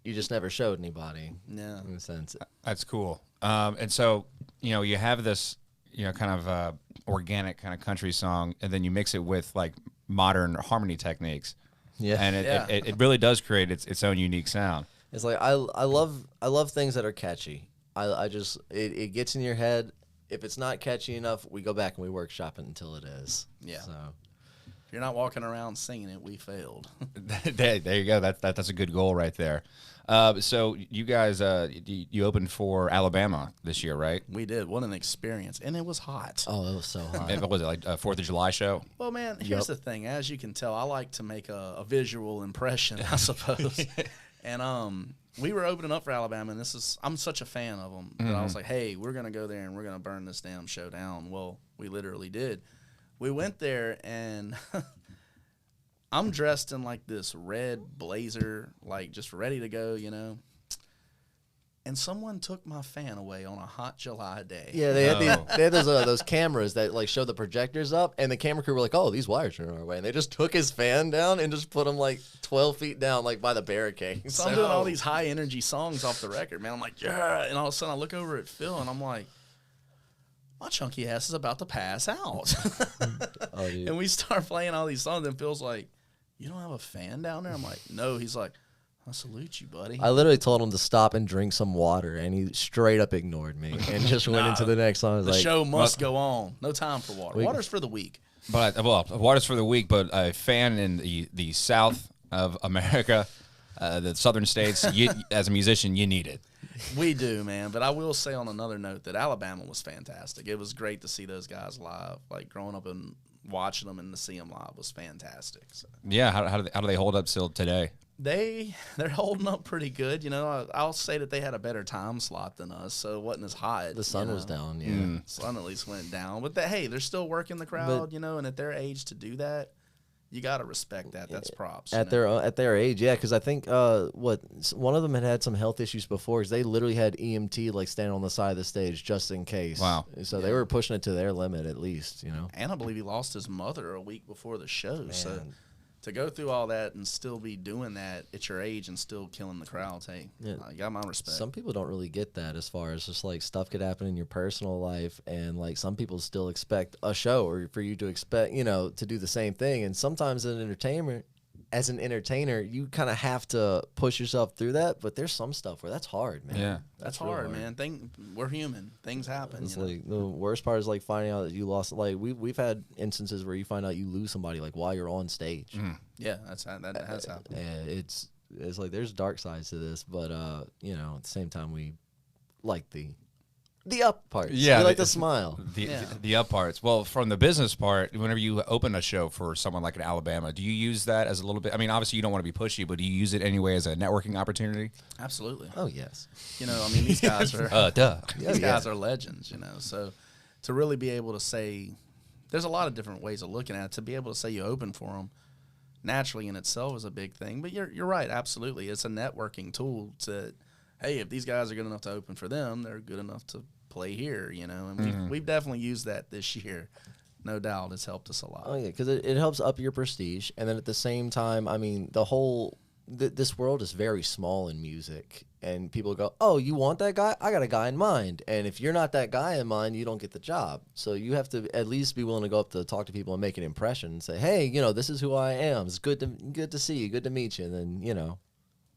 You just never showed anybody. Yeah. In a sense. That's cool. And so, you have this, kind of organic kind of country song, and then you mix it with like modern harmony techniques. Yeah. And it really does create its own unique sound. It's like I love things that are catchy. It gets in your head. If it's not catchy enough, we go back and we workshop it until it is. Yeah. So If you're not walking around singing it, we failed. There you go. That's a good goal right there. So you guys, you opened for Alabama this year, right? We did. What an experience. And it was hot. it was so hot. What was it, like a 4th of July show? Well, man, here's the thing. As you can tell, I like to make a visual impression, I suppose. And we were opening up for Alabama, and I'm such a fan of them. But I was like, hey, we're going to go there, and we're going to burn this damn show down. Well, we literally did. We went there, and I'm dressed in, like, this red blazer, like, just ready to go, And someone took my fan away on a hot July day. Yeah, they had those cameras that like show the projectors up, and the camera crew were like, "Oh, these wires are in our way," and they just took his fan down and just put him like 12 feet down, like by the barricade. So I'm doing all these high energy songs off the record, man. I'm like, yeah, and all of a sudden I look over at Phil, and I'm like, my chunky ass is about to pass out. Oh, dude. And we start playing all these songs, and Phil's like, you don't have a fan down there? I'm like, no. He's like, I salute you, buddy. I literally told him to stop and drink some water, and he straight up ignored me and just went into the next song. I was the like, show must go on. No time for water. Water's for the weak. But water's for the weak. But a fan in the South of America, the southern states, as a musician, you need it. We do, man. But I will say on another note that Alabama was fantastic. It was great to see those guys live. Like growing up and watching them and to see them live was fantastic. So. Yeah, how do they hold up still today? They're holding up pretty good. I'll say that they had a better time slot than us, so it wasn't as hot. the sun was down. Yeah. Sun at least went down. But hey, they're still working the crowd, and at their age to do that, you got to respect that. That's props. At their age, yeah, because I think one of them had some health issues before, because they literally had EMT like standing on the side of the stage just in case. Wow. So they were pushing it to their limit at least, you know. And I believe he lost his mother a week before the show. So to go through all that and still be doing that at your age and still killing the crowds, hey, you got my respect. Some people don't really get that, as far as just like stuff could happen in your personal life, and like some people still expect a show or for you to expect, you know, to do the same thing. And sometimes as an entertainer, you kind of have to push yourself through that. But there's some stuff where that's hard, man. Yeah, that's hard, man. We're human. Things happen. It's like the worst part is like finding out that you lost. Like we've had instances where you find out you lose somebody like while you're on stage. Yeah, that has happened. And it's like there's dark sides to this, but you know, at the same time we like the up parts. Yeah, we like to smile. The up parts. Well, from the business part, whenever you open a show for someone like in Alabama, do you use that as a little bit? I mean, obviously you don't want to be pushy, but do you use it anyway as a networking opportunity? Absolutely. Oh yes. You know, I mean, these guys are duh. These guys are legends. You know, so to really be able to say, there's a lot of different ways of looking at it. To be able to say you open for them, naturally in itself is a big thing. But you're right. Absolutely, it's a networking tool. To hey, if these guys are good enough to open for them, they're good enough to play here, you know, and we've definitely used that this year. No doubt, it's helped us a lot. Oh yeah, because it helps up your prestige, and then at the same time, I mean, this world is very small in music, and people go, "Oh, you want that guy? I got a guy in mind." And if you're not that guy in mind, you don't get the job. So you have to at least be willing to go up to talk to people and make an impression and say, "Hey, you know, this is who I am. It's good to see you, good to meet you." And then, you know,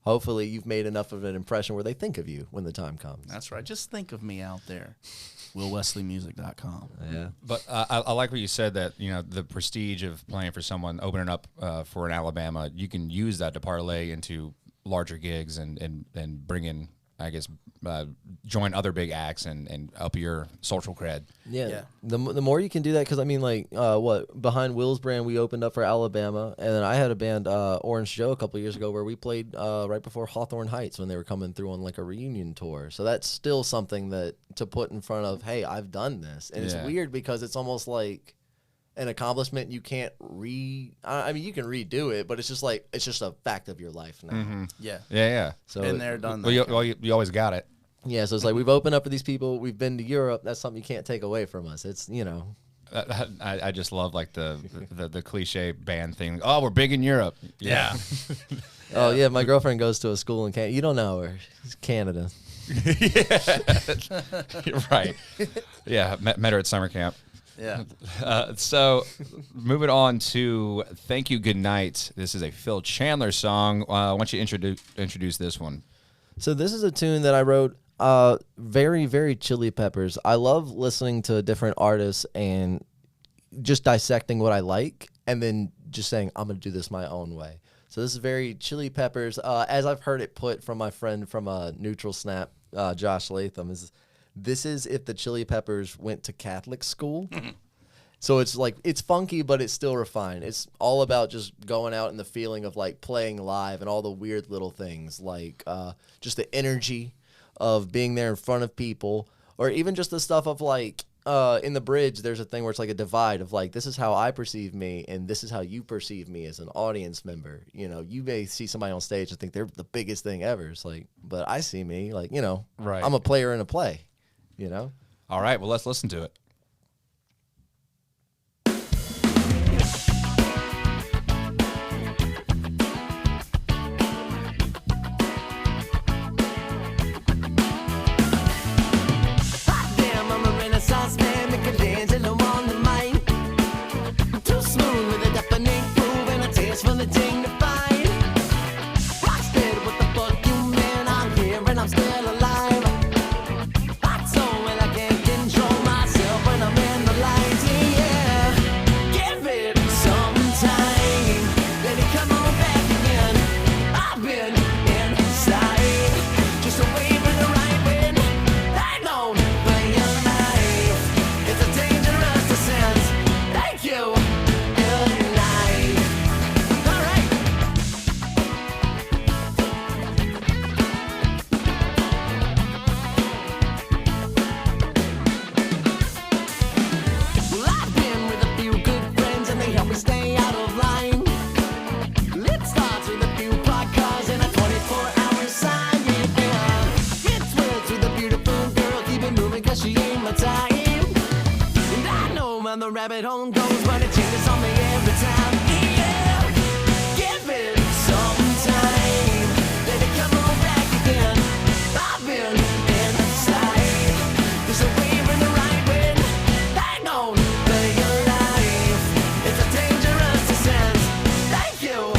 hopefully you've made enough of an impression where they think of you when the time comes. That's right. Just think of me out there. WillWesleyMusic.com. Yeah. But I like what you said, that, you know, the prestige of playing for someone, opening up for an Alabama, you can use that to parlay into larger gigs and bring in, I guess, join other big acts and up your social cred. Yeah. The more you can do that, because I mean, like, behind Will's brand, we opened up for Alabama, and then I had a band, Orange Joe, a couple of years ago, where we played right before Hawthorne Heights when they were coming through on like a reunion tour. So that's still something that to put in front of, hey, I've done this, and it's weird because it's almost like an accomplishment you can't I mean, you can redo it, but it's just like, it's just a fact of your life now. Yeah. So been there, done that. Well, you always got it. Yeah, so it's like we've opened up for these people. We've been to Europe. That's something you can't take away from us. It's, you know. I just love like the cliche band thing. Oh, we're big in Europe. Yeah. Oh yeah, my girlfriend goes to a school in Canada. You don't know her. It's Canada. You're right. Yeah, met her at summer camp. Yeah. So moving on to Thank You, Good Night. This is a Phil Chandler song. Why don't you introduce this one? So this is a tune that I wrote. Very, very Chili Peppers. I love listening to different artists and just dissecting what I like and then just saying, I'm going to do this my own way. So this is very Chili Peppers. As I've heard it put from my friend from Neutral Snap, Josh Latham, this is if the Chili Peppers went to Catholic school. So it's like, it's funky, but it's still refined. It's all about just going out and the feeling of like playing live and all the weird little things, like just the energy of being there in front of people, or even just the stuff of like in the bridge, there's a thing where it's like a divide of like, this is how I perceive me and this is how you perceive me as an audience member. You know, you may see somebody on stage and think they're the biggest thing ever. It's like, but I see me like, you know, right. I'm a player in a play, you know? All right, well, let's listen to it. I'm still alive. Hot so when I can't control myself. the rabbit hole goes, but it changes on me every time. Yeah, give it some time. Baby, come on back again. I've been inside. There's a wave in the right wind. Hang on for your life. It's a dangerous descent. Thank you.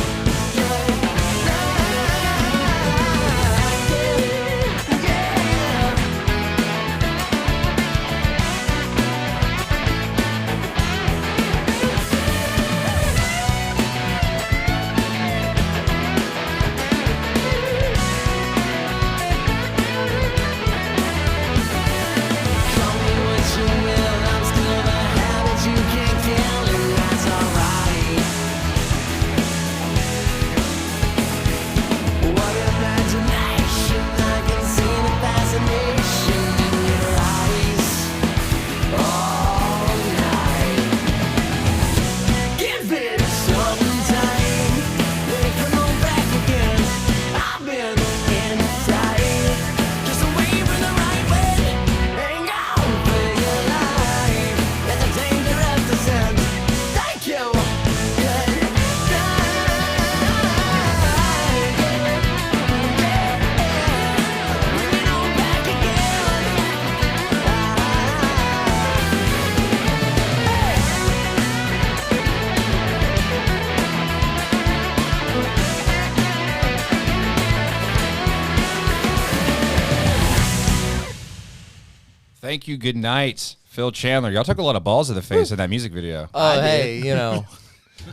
Thank you. Good night, Phil Chandler. Y'all took a lot of balls to the face in that music video. Oh, hey, you know,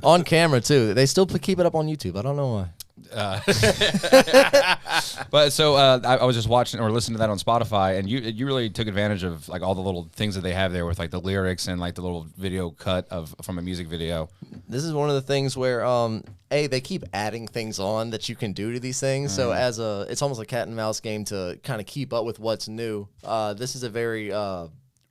on camera too. They still keep it up on YouTube. I don't know why. But so I was just watching or listening to that on Spotify, and you really took advantage of like all the little things that they have there with like the lyrics and like the little video cut from a music video. This is one of the things where they keep adding things on that you can do to these things. So it's almost a cat and mouse game to kind of keep up with what's new. This is a very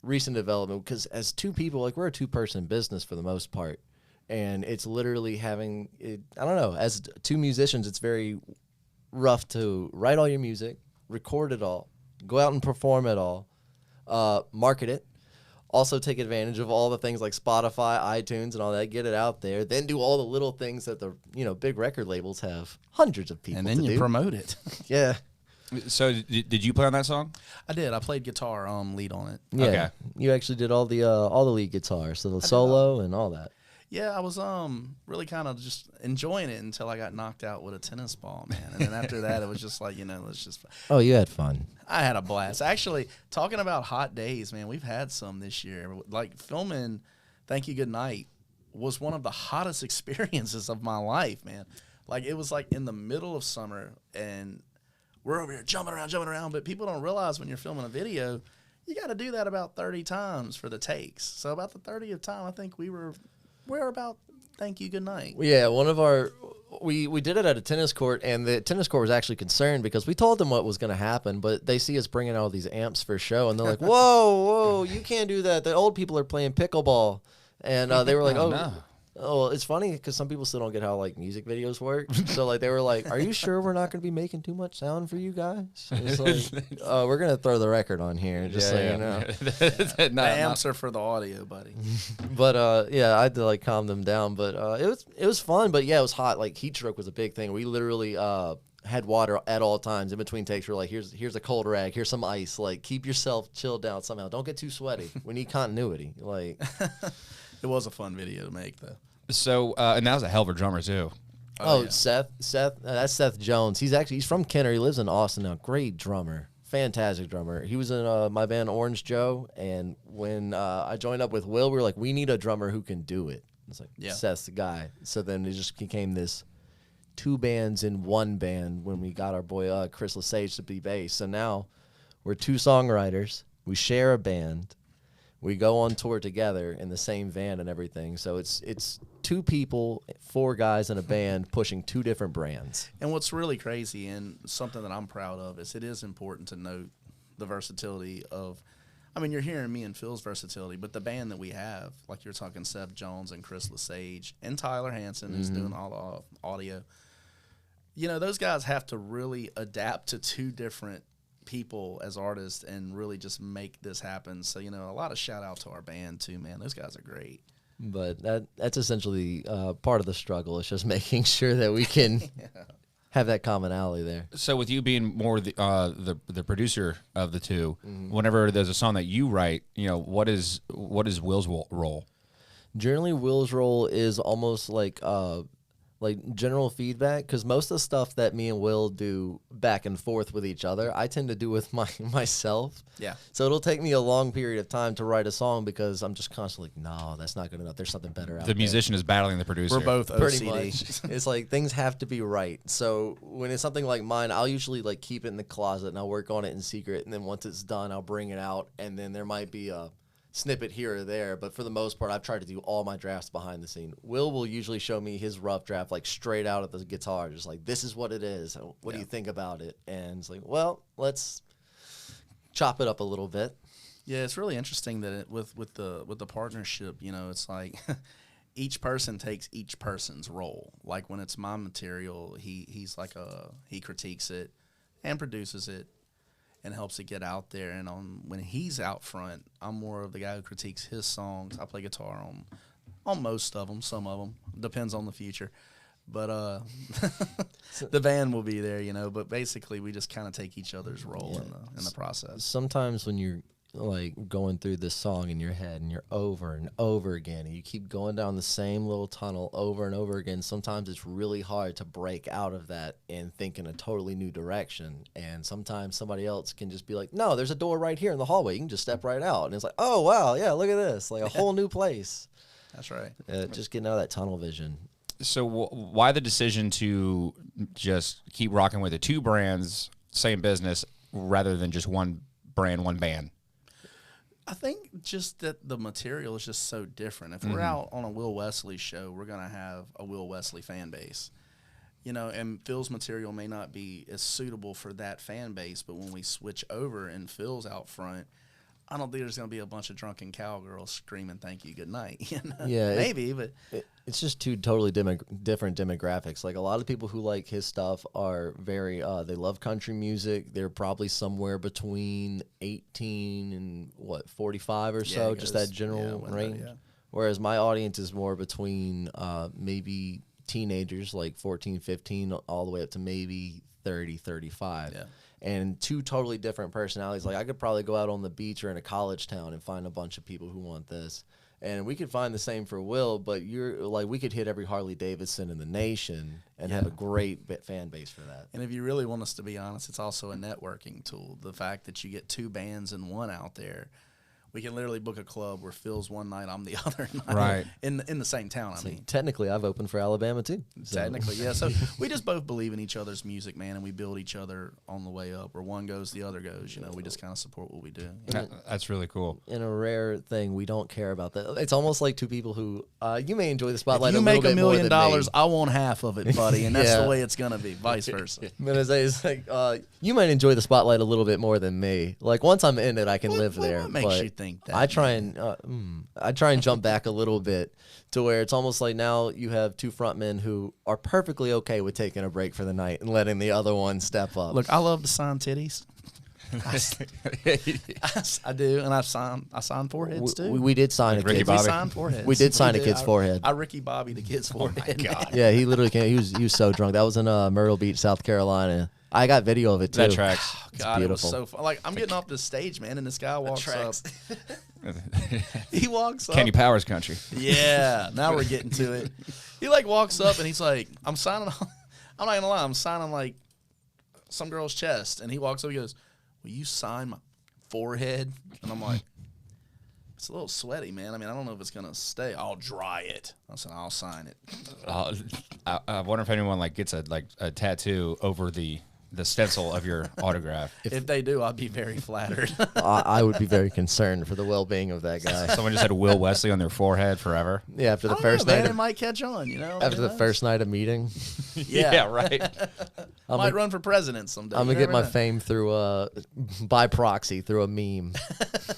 recent development because as two people, like we're a two-person business for the most part. And it's literally having, I don't know, as two musicians, it's very rough to write all your music, record it all, go out and perform it all, market it, also take advantage of all the things like Spotify, iTunes, and all that, get it out there, then do all the little things that the big record labels have hundreds of people And then you promote it. Yeah. So did you play on that song? I did. I played guitar lead on it. Yeah. Okay. You actually did all the lead guitar, so the solo and all that. Yeah, I was really kind of just enjoying it until I got knocked out with a tennis ball, man. And then after that, it was just like, let's just. Oh, you had fun. I had a blast. Actually, talking about hot days, man, we've had some this year. Like filming Thank You Good Night was one of the hottest experiences of my life, man. Like it was like in the middle of summer, and we're over here jumping around. But people don't realize when you're filming a video, you got to do that about 30 times for the takes. So about the 30th time, I think we're about Thank You Good Night. Yeah, one of our we did it at a tennis court, and the tennis court was actually concerned because we told them what was going to happen, but they see us bringing all these amps for show, and they're like, whoa, you can't do that. The old people are playing pickleball. And they were like, no. Oh, it's funny because some people still don't get how like music videos work. So like they were like, "Are you sure we're not going to be making too much sound for you guys?" It's like, we're going to throw the record on here, just so you know. The amps are for the audio, buddy. But I had to like calm them down. But it was fun. But yeah, it was hot. Like heat stroke was a big thing. We literally had water at all times in between takes. We're like, here's a cold rag, here's some ice. Like keep yourself chilled down somehow. Don't get too sweaty. We need continuity. Like. It was a fun video to make, though. So, and that was a hell of a drummer, too. Yeah. Seth, that's Seth Jones. He's from Kenner. He lives in Austin now. Great drummer. Fantastic drummer. He was in my band Orange Joe, and when I joined up with Will, we were like, we need a drummer who can do it. It's like, Seth's the guy. So then it just became this 2 bands in 1 band when we got our boy Chris Lesage to be bass. So now we're 2 songwriters. We share a band. We go on tour together in the same van and everything. So it's 2 people, 4 guys in a band pushing 2 different brands. And what's really crazy and something that I'm proud of is it is important to note the versatility of, I mean, you're hearing me and Phil's versatility, but the band that we have, like you're talking Seth Jones and Chris Lesage and Tyler Hansen who's doing all the audio. Those guys have to really adapt to 2 different people as artists and really just make this happen. So, you know, a lot of shout out to our band too, man. Those guys are great. But that's essentially part of the struggle. It's just making sure that we can have that commonality there. So with you being more the producer of the two, whenever there's a song that you write, you know, what is Will's role? Generally, Will's role is almost like general feedback, because most of the stuff that me and Will do back and forth with each other, I tend to do with myself. Yeah. So it'll take me a long period of time to write a song because I'm just constantly like, no, that's not good enough. There's something better out there. The musician is battling the producer. We're both OCD. Pretty much. It's like things have to be right. So when it's something like mine, I'll usually like keep it in the closet and I'll work on it in secret. And then once it's done, I'll bring it out. And then there might be a snippet here or there, but for the most part, I've tried to do all my drafts behind the scene. Will usually show me his rough draft, like straight out of the guitar, just like, this is what it is. What do you think about it? And it's like, well, let's chop it up a little bit. Yeah, it's really interesting that with the partnership, you know, it's like each person takes each person's role. Like when it's my material, he's like he critiques it and produces it and helps it get out there. And when he's out front, I'm more of the guy who critiques his songs. I play guitar on most of them, some of them. Depends on the future. But the band will be there, you know. But basically, we just kind of take each other's role in the process. Sometimes when you're like going through this song in your head and you're over and over again and you keep going down the same little tunnel over and over again, sometimes it's really hard to break out of that and think in a totally new direction. And sometimes somebody else can just be like, no, there's a door right here in the hallway, you can just step right out. And it's like, oh wow, yeah, look at this, like a whole new place. That's right. Just getting out of that tunnel vision. So why the decision to just keep rocking with the two brands, same business, rather than just one brand, one band? I think just that the material is just so different. If we're out on a Will Wesley show, we're going to have a Will Wesley fan base. You know, and Phil's material may not be as suitable for that fan base, but when we switch over and Phil's out front, I don't think there's going to be a bunch of drunken cowgirls screaming "Thank you, good night." You know? Yeah, maybe, but it's just two totally different demographics. Like a lot of people who like his stuff are very they love country music. They're probably somewhere between 18 and 45 or so, just that general range. Whereas my audience is more between maybe teenagers like 14, 15 all the way up to maybe 30, 35. Yeah. And two totally different personalities. Like I could probably go out on the beach or in a college town and find a bunch of people who want this. And we could find the same for Will, but you're like, we could hit every Harley Davidson in the nation and have a great fan base for that. And if you really want us to be honest, it's also a networking tool. The fact that you get two bands and one out there, we can literally book a club where Phil's one night, I'm the other night, right? In the same town. I mean, technically, I've opened for Alabama too. So. Technically, yeah. So we just both believe in each other's music, man, and we build each other on the way up. Where one goes, the other goes. You know, we just kind of support what we do. That's really cool. In a rare thing, we don't care about that. It's almost like two people who you may enjoy the spotlight. If you a make little $1 million, I want half of it, buddy, and that's the way it's gonna be. Vice versa. It's like you might enjoy the spotlight a little bit more than me. Like once I'm in it, I can live there. What makes you think that? I try and jump back a little bit to where it's almost like now you have two frontmen who are perfectly okay with taking a break for the night and letting the other one step up. Look, I love to sign titties. I do, and I sign foreheads too. We did sign a Ricky kid's. Bobby. We signed foreheads. We did sign a kid's forehead. I Ricky Bobby the kid's forehead. Oh my God. Yeah, he literally came. He was so drunk. That was in Myrtle Beach, South Carolina. I got video of it too. That tracks. Oh, God, it was so fun. Like I'm getting off the stage, man, and this guy walks up. He walks up. Kenny Powers country. Yeah, now we're getting to it. He like walks up and he's like, I'm signing. I'm not gonna lie, I'm signing like some girl's chest, and he walks up. He goes, "Will you sign my forehead?" And I'm like, "It's a little sweaty, man. I mean, I don't know if it's gonna stay. I'll dry it." I said, "I'll sign it." I wonder if anyone like gets a tattoo over the stencil of your autograph. If they do, I'd be very flattered. I would be very concerned for the well-being of that guy. Someone just had Will Wesley on their forehead forever. Yeah, after the I don't first know, man, night. it might catch on, you know. After the first night of meeting, yeah, right. Might run for president someday. I'm You gonna get never my know. fame through by proxy through a meme.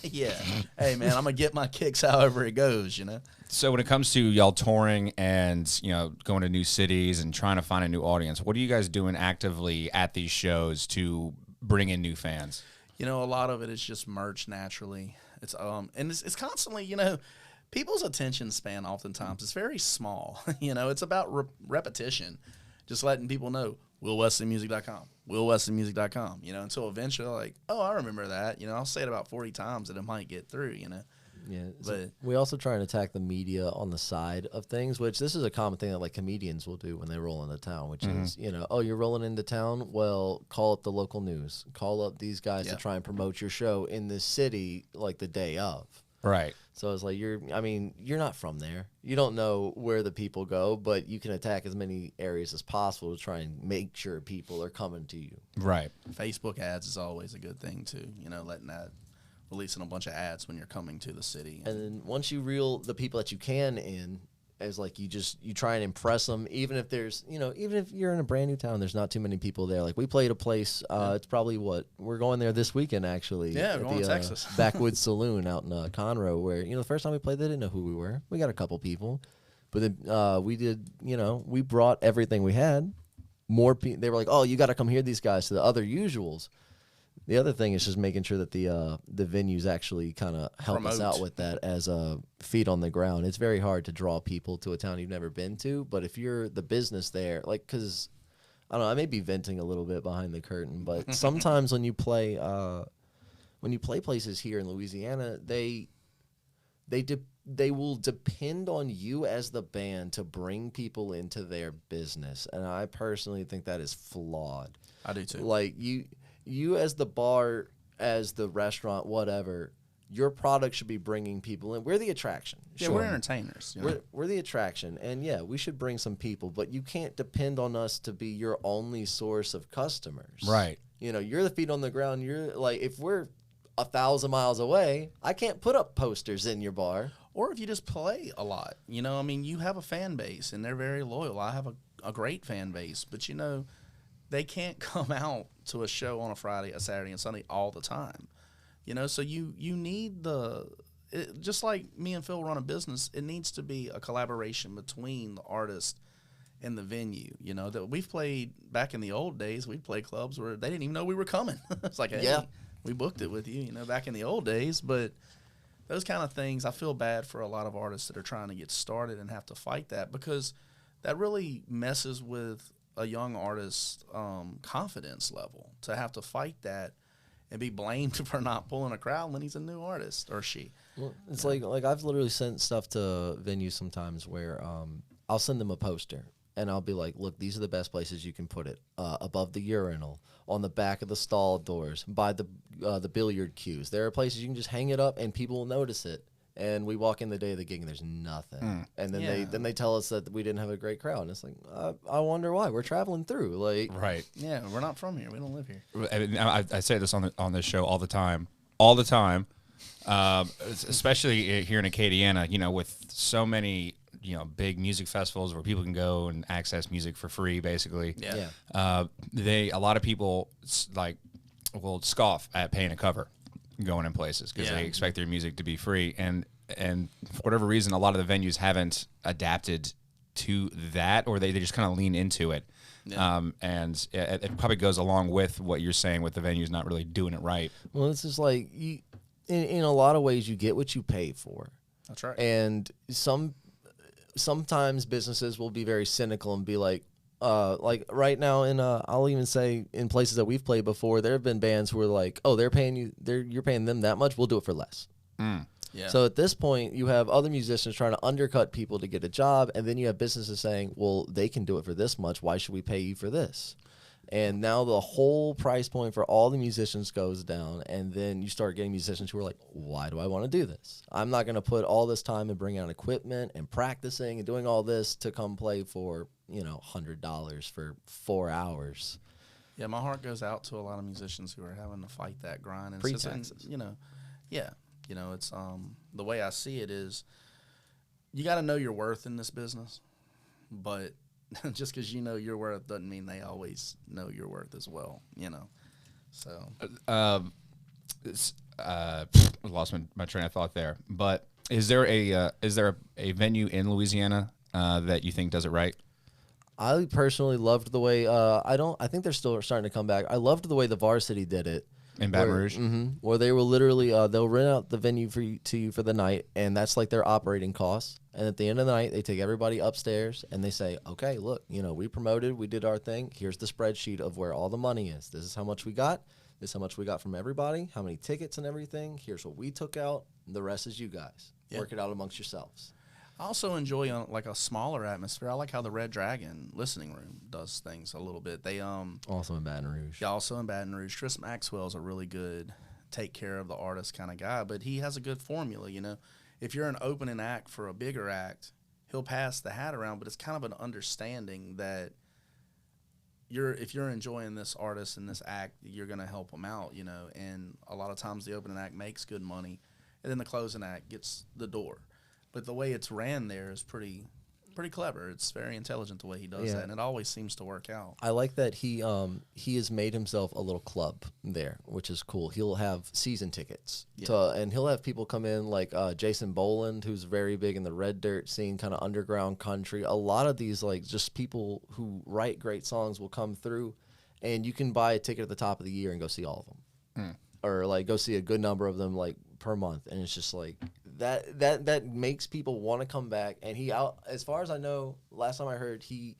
Yeah. Hey, man, I'm gonna get my kicks however it goes, you know. So when it comes to y'all touring and, you know, going to new cities and trying to find a new audience, what are you guys doing actively at these shows to bring in new fans? You know, a lot of it is just merch naturally. It's and it's constantly, people's attention span oftentimes is very small. It's about repetition, just letting people know WillWesleyMusic.com, WillWesleyMusic.com. Until eventually, like, oh, I remember that. I'll say it about 40 times and it might get through. Yeah, but we also try and attack the media on the side of things, which this is a common thing that like comedians will do when they roll into town, which is, oh, you're rolling into town? Well, call up the local news. Call up these guys to try and promote your show in this city like the day of. Right. So it's like you're not from there. You don't know where the people go, but you can attack as many areas as possible to try and make sure people are coming to you. Right. Facebook ads is always a good thing too, letting that releasing a bunch of ads when you're coming to the city. And then once you reel the people that you can in, as like you try and impress them, even if there's, even if you're in a brand new town, there's not too many people there. Like we played a place, it's probably we're going there this weekend actually. Yeah, we're going to Texas. Backwoods Saloon out in Conroe where, the first time we played, they didn't know who we were. We got a couple people, but then we did, we brought everything we had. More people, they were like, oh, you got to come hear these guys to the other usuals. The other thing is just making sure that the venues actually kind of help us out with that as feet on the ground. It's very hard to draw people to a town you've never been to, but if you're the business there, like, because, I don't know, I may be venting a little bit behind the curtain, but sometimes when you play places here in Louisiana, they will depend on you as the band to bring people into their business, and I personally think that is flawed. I do too. Like, you as the bar, as the restaurant, whatever, your product should be bringing people in. We're the attraction. Yeah, we're entertainers. We're the attraction. And, yeah, we should bring some people, but you can't depend on us to be your only source of customers. Right. You're the feet on the ground. You're like, if we're 1,000 miles away, I can't put up posters in your bar. Or if you just play a lot. You have a fan base, and they're very loyal. I have a great fan base, but, they can't come out to a show on a Friday, a Saturday, and Sunday all the time. So you need just like me and Phil run a business, it needs to be a collaboration between the artist and the venue. That we've played back in the old days, we'd play clubs where they didn't even know we were coming. It's like, hey, we booked it with you, back in the old days. But those kind of things, I feel bad for a lot of artists that are trying to get started and have to fight that, because that really messes with a young artist's confidence level, to have to fight that and be blamed for not pulling a crowd when he's a new artist, or she. Well, it's like I've literally sent stuff to venues sometimes where I'll send them a poster and I'll be like, look, these are the best places you can put it. Above the urinal, on the back of the stall doors, by the billiard cues. There are places you can just hang it up and people will notice it. And we walk in the day of the gig and there's nothing. And then they tell us that we didn't have a great crowd. And it's like, I wonder why. We're traveling through. Like, right. Yeah, we're not from here. We don't live here. And I say this on this show all the time, especially here in Acadiana, with so many, big music festivals where people can go and access music for free, basically. Yeah. A lot of people will scoff at paying a cover going in places because they expect their music to be free, and for whatever reason a lot of the venues haven't adapted to that, or they just kind of lean into it. And it probably goes along with what you're saying with the venues not really doing it right. Well, it's just like in a lot of ways you get what you pay for. That's right. And sometimes businesses will be very cynical and be like right now I'll even say in places that we've played before, there have been bands who are like, oh, you're paying them that much, we'll do it for less. Yeah. So at this point, you have other musicians trying to undercut people to get a job, and then you have businesses saying, well, they can do it for this much, why should we pay you for this? And now the whole price point for all the musicians goes down, and then you start getting musicians who are like, why do I want to do this? I'm not going to put all this time and bring out equipment and practicing and doing all this to come play for, $100 for 4 hours. Yeah, my heart goes out to a lot of musicians who are having to fight that grind. And Pre-taxes. It's the way I see it is you got to know your worth in this business, but just because you know your worth doesn't mean they always know your worth as well, So Lost my train of thought there. But is there a venue in Louisiana that you think does it right? I personally loved the way I think they're still starting to come back. I loved the way the Varsity did it. In Baton Rouge? Where they will literally they'll rent out the venue to you for the night, and that's like their operating costs. And at the end of the night, they take everybody upstairs and they say, okay, look, we promoted, we did our thing. Here's the spreadsheet of where all the money is. This is how much we got. This is how much we got from everybody, how many tickets and everything. Here's what we took out. The rest is you guys. Yeah. Work it out amongst yourselves. I also enjoy like a smaller atmosphere. I like how the Red Dragon listening room does things a little bit. They Also in Baton Rouge. yeah, also in Baton Rouge. Tris Maxwell's a really good take care of the artist kind of guy, but he has a good formula. If you're an opening act for a bigger act, he'll pass the hat around, but it's kind of an understanding that if you're enjoying this artist and this act, you're gonna help them out. And a lot of times the opening act makes good money, and then the closing act gets the door. But the way it's ran there is pretty clever. It's very intelligent the way he does that, and it always seems to work out. I like that he has made himself a little club there, which is cool. He'll have season tickets, and he'll have people come in like Jason Boland, who's very big in the red dirt scene, kind of underground country. A lot of these like just people who write great songs will come through, and you can buy a ticket at the top of the year and go see all of them, or like go see a good number of them like per month, and it's just like. That makes people want to come back, and as far as I know, last time I heard, he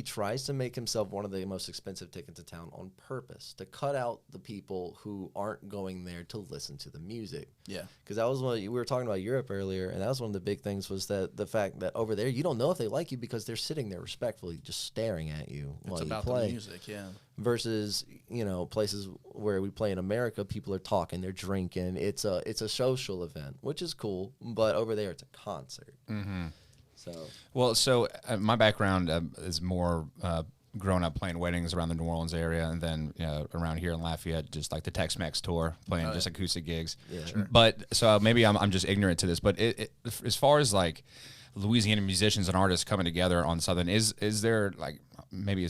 tries to make himself one of the most expensive tickets in town on purpose to cut out the people who aren't going there to listen to the music. Yeah, because that was we were talking about Europe earlier, and that was one of the big things was that the fact that over there you don't know if they like you because they're sitting there respectfully just staring at you while you play. The music, yeah. Versus places where we play in America, people are talking, they're drinking. It's a social event, which is cool, but over there it's a concert. Mm-hmm. So my background is more growing up playing weddings around the New Orleans area, and then around here in Lafayette, just like the Tex-Mex tour, playing just acoustic gigs. Yeah, sure. But so maybe I'm just ignorant to this, but as far as like Louisiana musicians and artists coming together on something, is there like maybe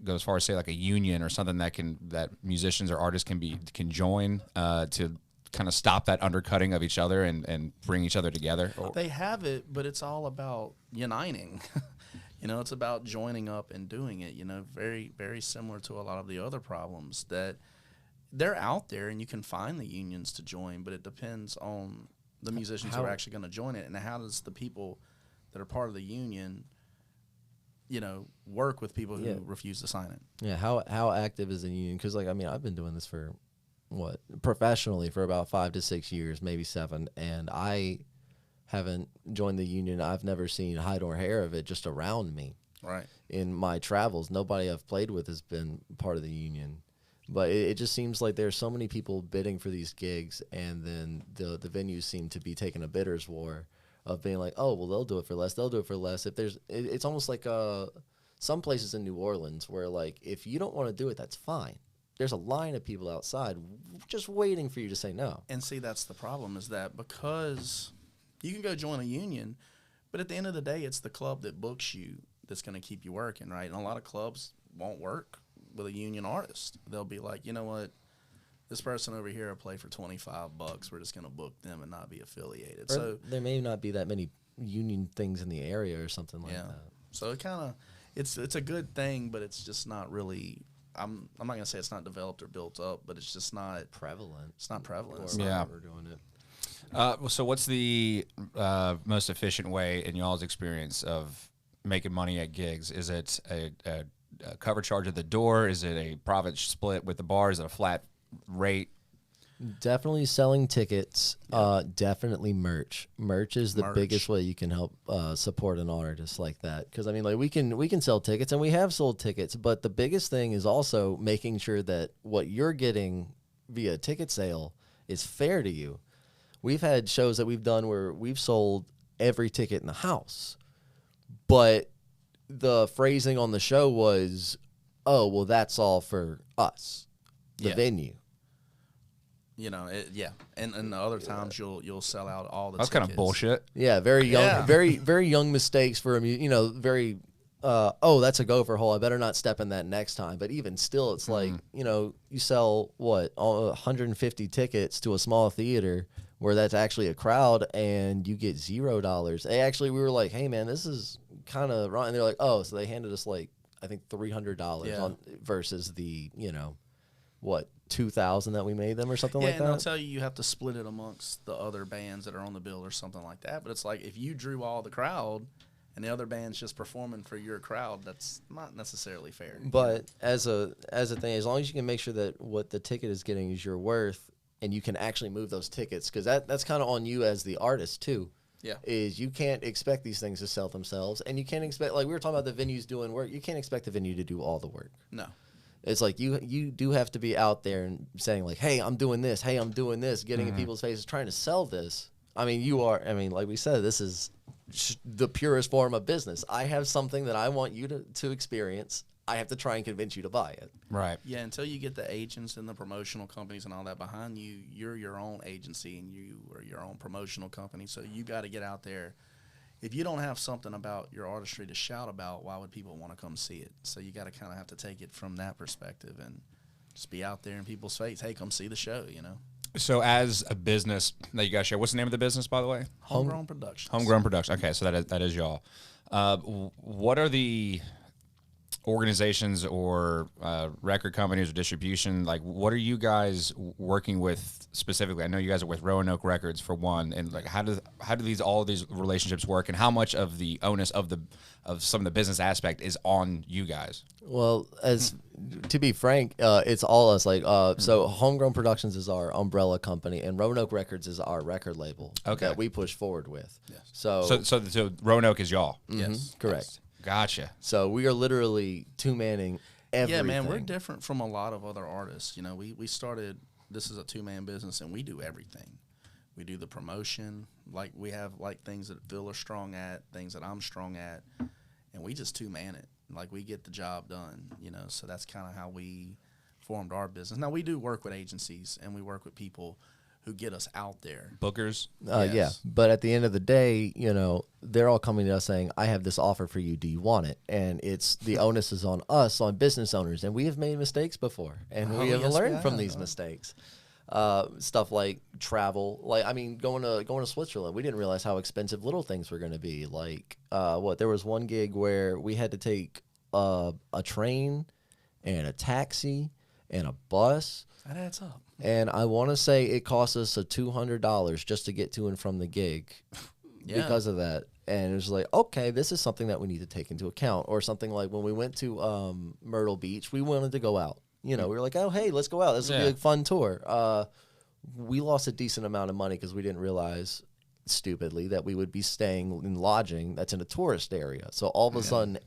go as far as say like a union or something that musicians or artists can join to kind of stop that undercutting of each other and bring each other together? They have it, but it's all about uniting. It's about joining up and doing it. Very, very similar to a lot of the other problems that they're out there, and you can find the unions to join, but it depends on the musicians who are actually going to join it, and how does the people that are part of the union, work with people who refuse to sign it. Yeah, how active is the union? Because I've been doing this for professionally for about 5 to 6 years, maybe 7, and I haven't joined the union. I've never seen hide or hair of it just around me. Right. In my travels, nobody I've played with has been part of the union. But it just seems like there's so many people bidding for these gigs, and then the venues seem to be taking a bidders war of being like, oh, well, they'll do it for less. It's almost like some places in New Orleans where, like, if you don't want to do it, that's fine. There's a line of people outside just waiting for you to say no. And see, that's the problem, is that because you can go join a union, but at the end of the day, it's the club that books you that's going to keep you working, right? And a lot of clubs won't work with a union artist. They'll be like, you know what? This person over here will play for $25. We're just going to book them and not be affiliated. So there may not be that many union things in the area or something like that. So it kind of it's a good thing, but it's just not really. I'm not going to say it's not developed or built up, but it's just not prevalent. It's not prevalent. We're doing it. So what's the most efficient way in y'all's experience of making money at gigs? Is it a cover charge at the door? Is it a profit split with the bar? Is it a flat rate? Definitely selling tickets. Definitely merch. Merch is the biggest way you can help support an artist like that. Because we can sell tickets, and we have sold tickets. But the biggest thing is also making sure that what you're getting via ticket sale is fair to you. We've had shows that we've done where we've sold every ticket in the house, but the phrasing on the show was, "Oh, well, that's all for us, the venue." And the other times you'll sell out all the. That's tickets. kind of bullshit. Yeah, very young, very young mistakes for very. That's a gopher hole. I better not step in that next time. But even still, it's like you sell 150 tickets to a small theater where that's actually a crowd, and you get $0. We were like, hey man, this is kind of wrong. And they're like, oh, so they handed us like I think $300 Yeah. on versus the what $2,000 that we made them or something like and that. they'll tell you have to split it amongst the other bands that are on the bill or something like that. But it's like if you drew all the crowd and the other band's just performing for your crowd, that's not necessarily fair. But as a thing, as long as you can make sure that what the ticket is getting is your worth, and you can actually move those tickets, because that's kind of on you as the artist too. Yeah. Is you can't expect these things to sell themselves, and you can't expect, like we were talking about the venues doing work. You can't expect the venue to do all the work. No. It's like you do have to be out there and saying like, hey, I'm doing this. Hey, I'm doing this. Getting in people's faces, trying to sell this. I mean, you are. I mean, like we said, this is the purest form of business. I have something that I want you to experience. I have to try and convince you to buy it. Right. Yeah, until you get the agents and the promotional companies and all that behind you, you're your own agency and you are your own promotional company. So you got to get out there. If you don't have something about your artistry to shout about, why would people want to come see it? So you got to kind of have to take it from that perspective and just be out there in people's face. Hey, come see the show, So as a business that you guys share, what's the name of the business, by the way? Homegrown Productions. Homegrown Production. Okay, so that is y'all. What are the organizations or record companies or distribution, like what are you guys working with specifically? I know you guys are with Roanoke Records for one, and like how do all these relationships work, and how much of the onus of some of the business aspect is on you guys? Well, as to be frank, it's all us. Like, so Homegrown Productions is our umbrella company, and Roanoke Records is our record label that we push forward with. Yes. So Roanoke is y'all. Yes. Correct. Gotcha. So we are literally two-manning everything. Yeah, man, we're different from a lot of other artists. We started, this is a two-man business, and we do everything. We do the promotion, like we have like things that Phil are strong at, things that I'm strong at, and we just two-man it. Like we get the job done, so that's kind of how we formed our business. Now we do work with agencies, and we work with people who get us out there. Bookers. Yeah, Yes. but at the end of the day, they're all coming to us saying, I have this offer for you. Do you want it? And it's the onus is on us, on business owners. And we have made mistakes before, and we have yes, learned we from have. these mistakes. Stuff like travel, going to Switzerland. We didn't realize how expensive little things were going to be. Like there was one gig where we had to take a train and a taxi and a bus. That adds up. And I want to say it cost us $200 just to get to and from the gig because of that. And it was like, okay, this is something that we need to take into account. Or something like when we went to Myrtle Beach, we wanted to go out. We were like, oh, hey, let's go out. This will be a fun tour. We lost a decent amount of money because we didn't realize, stupidly, that we would be staying in lodging that's in a tourist area. So all of a sudden,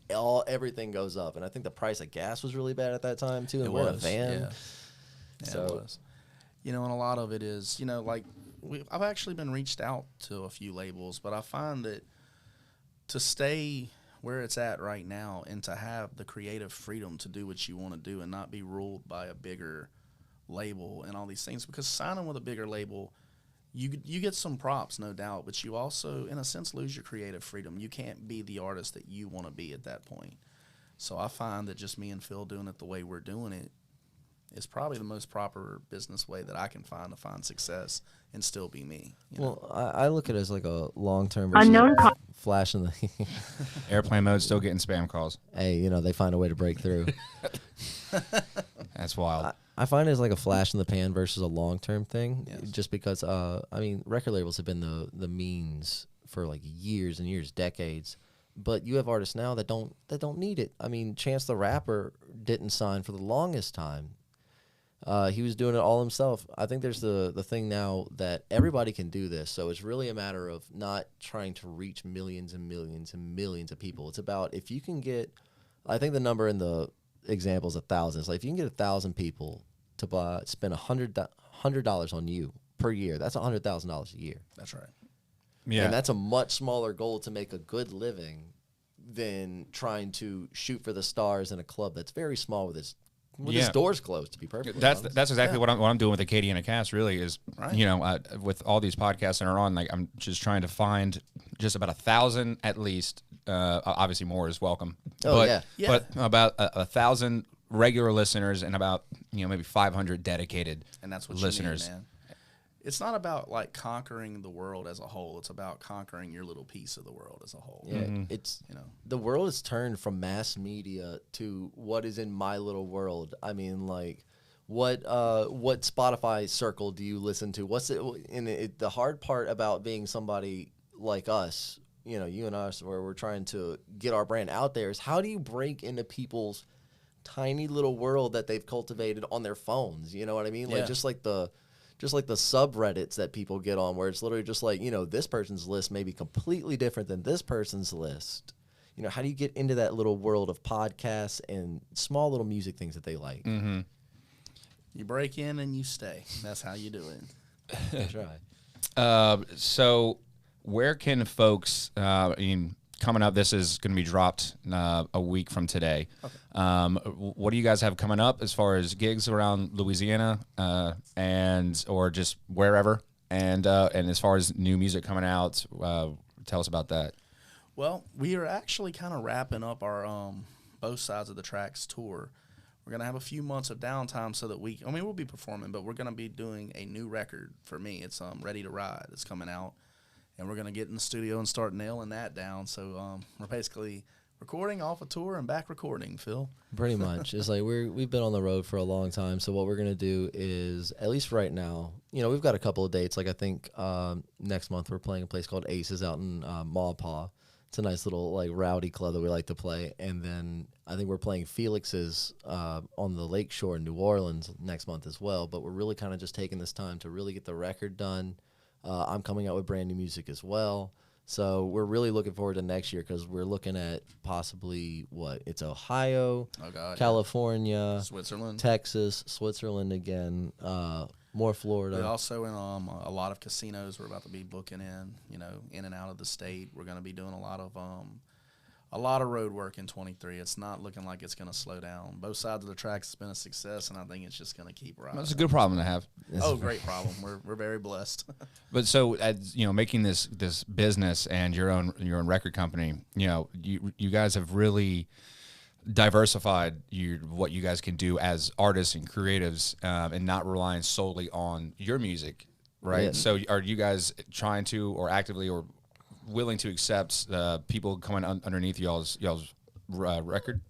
everything goes up. And I think the price of gas was really bad at that time, too. And we're in a van. Yeah, So it was. And a lot of it is, like I've actually been reached out to a few labels, but I find that to stay where it's at right now and to have the creative freedom to do what you want to do and not be ruled by a bigger label and all these things, because signing with a bigger label, you get some props, no doubt, but you also, in a sense, lose your creative freedom. You can't be the artist that you want to be at that point. So I find that just me and Phil doing it the way we're doing it is probably the most proper business way that I can find to find success and still be me. Well, I look at it as like a long-term Unknown versus flash in the Airplane mode, still getting spam calls. hey, they find a way to break through. That's wild. I find it as like a flash in the pan versus a long-term thing, Yes. just because record labels have been the means for like years and years, decades. But you have artists now that don't need it. I mean, Chance the Rapper didn't sign for the longest time. He was doing it all himself. I think there's the thing now that everybody can do this, so it's really a matter of not trying to reach millions and millions and millions of people. It's about if you can get, I think the number in the example is 1,000. It's like if you can get 1,000 people to spend $100 on you per year, that's $100,000 a year. That's right. Yeah. And that's a much smaller goal to make a good living than trying to shoot for the stars in a club that's very small with its doors closed, to be perfectly honest. That's exactly what I'm doing with Acadiana Cast. Really, is Right. with all these podcasts that are on, like I'm just trying to find just about 1,000 at least. Obviously, more is welcome. Oh, but, yeah. But about 1,000 regular listeners and about maybe 500 dedicated And that's what listeners. you need, man. it's not about like conquering the world as a whole. It's about conquering your little piece of the world as a whole. Yeah, it's the world has turned from mass media to what is in my little world. I mean, like, what Spotify circle do you listen to? What's it? And the hard part about being somebody like us, you and us, where we're trying to get our brand out there, is how do you break into people's tiny little world that they've cultivated on their phones? You know what I mean? Like just like the subreddits that people get on, where it's literally just like, this person's list may be completely different than this person's list. How do you get into that little world of podcasts and small little music things that they like? Mm-hmm. You break in and you stay. That's how you do it. That's right. So where can folks, coming up, this is going to be dropped a week from today. Okay. What do you guys have coming up as far as gigs around Louisiana or just wherever? And as far as new music coming out, tell us about that. Well, we are actually kind of wrapping up our Both Sides of the Tracks tour. We're going to have a few months of downtime so that we'll be performing, but we're going to be doing a new record for me. It's Ready to Ride. It's coming out. And we're going to get in the studio and start nailing that down. So we're basically recording off a tour and back recording, Phil. Pretty much. It's like we've been on the road for a long time. So what we're going to do is, at least right now, we've got a couple of dates. Like I think next month we're playing a place called Aces out in Maw Paw. It's a nice little like rowdy club that we like to play. And then I think we're playing Felix's on the lake shore in New Orleans next month as well. But we're really kind of just taking this time to really get the record done. I'm coming out with brand new music as well. So we're really looking forward to next year, because we're looking at possibly it's Ohio, California, Switzerland, Texas, Switzerland again, more Florida. We're also in a lot of casinos we're about to be booking in and out of the state. We're going to be doing a lot of road work in 23. It's not looking like it's going to slow down. Both Sides of the Tracks has been a success, and I think it's just going to keep rising. That's a good problem to have. Oh, great problem. We're very blessed. But so, making this business and your own record company, you guys have really diversified what you guys can do as artists and creatives, and not relying solely on your music, right? Yeah. So are you guys trying to, or actively, or willing to accept people coming underneath y'all's record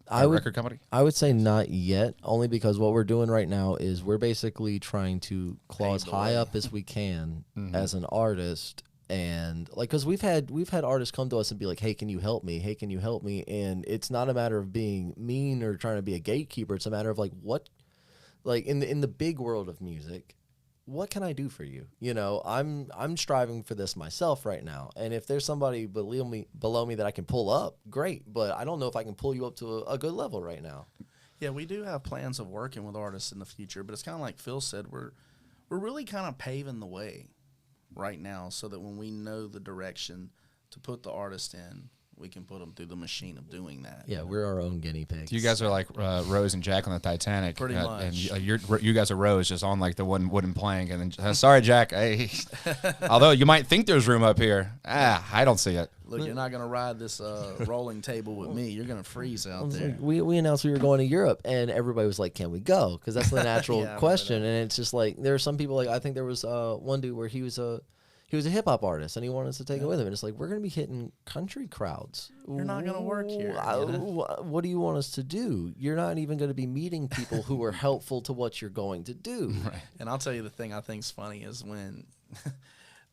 company? I would say not yet, only because what we're doing right now is we're basically trying to claw as high up as we can as an artist. And because we've had artists come to us and be like, hey, can you help me? Hey, can you help me? And it's not a matter of being mean or trying to be a gatekeeper. It's a matter of in the big world of music, what can I do for you? I'm striving for this myself right now. And if there's somebody below me that I can pull up, great. But I don't know if I can pull you up to a good level right now. Yeah, we do have plans of working with artists in the future, but it's kind of like Phil said, we're really kind of paving the way right now, so that when we know the direction to put the artist in, we can put them through the machine of doing that. Yeah, we're our own guinea pigs. You guys are like Rose and Jack on the Titanic. Pretty much. And you guys are Rose, just on like the one wooden plank. And then, sorry, Jack. Hey. Although you might think there's room up here. I don't see it. Look, you're not going to ride this rolling table with me. You're going to freeze out there. Like, we announced we were going to Europe, and everybody was like, can we go? Because that's the natural question. And it's just like, there are some people, like I think there was one dude where he was a hip-hop artist, and he wanted us to take it with him. And it's like, we're going to be hitting country crowds. You're not going to work here. What do you want us to do? You're not even going to be meeting people who are helpful to what you're going to do. Right. And I'll tell you the thing I think's funny is when,